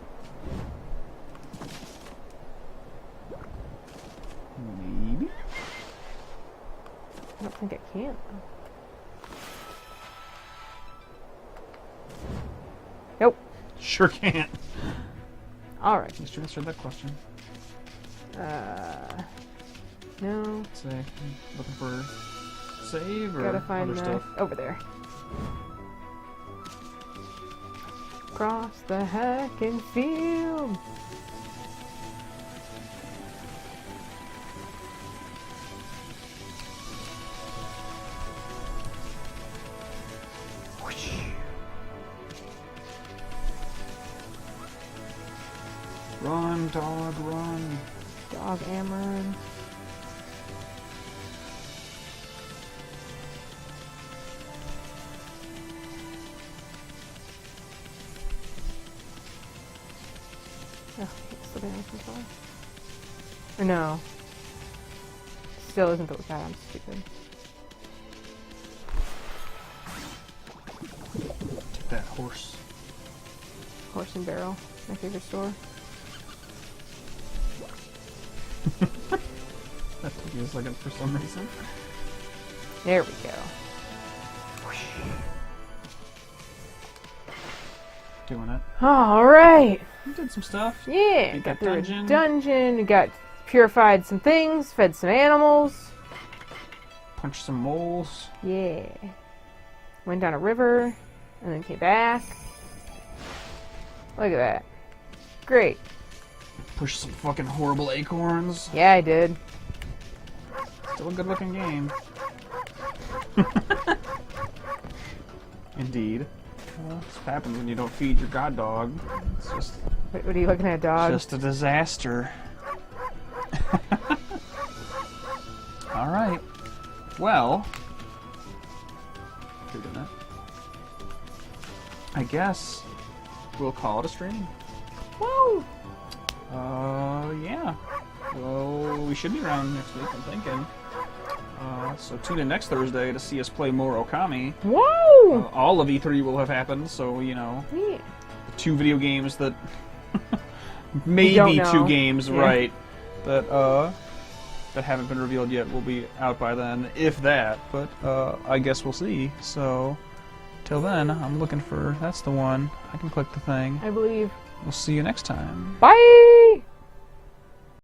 Maybe. I don't think I can. Nope. Sure can't. Alright. At least you answered that question. No. Say, looking for save or Gotta find other stuff? over there. Across the heckin' field. Run, dog, run. Dog Amron. Oh, it's the damage control. Or no. Still isn't what that. I'm stupid. Take that horse. Horse and Barrel. My favorite store. That took you a second for some reason. There we go. Doing it. Alright! You did some stuff. Yeah! Beat Got that through dungeon. a dungeon, got purified some things, fed some animals. Punched some moles. Yeah. Went down a river, and then came back. Look at that. Great. Pushed some fucking horrible acorns. Yeah, I did. Still a good looking game. Indeed. Well, that's what happens when you don't feed your god dog. It's just, What are you looking at, dog? just a disaster. Alright. Well, I guess we'll call it a stream. Woo! Yeah. Well, we should be around next week, I'm thinking. So tune in next Thursday to see us play more Okami. Whoa! All of E3 will have happened, so, you know, Yeah. the 2 video games that... maybe 2 games, yeah. right, that haven't been revealed yet will be out by then, if that, but I guess we'll see. So, till then, I'm looking for... That's the one. I can click the thing. I believe. We'll see you next time. Bye!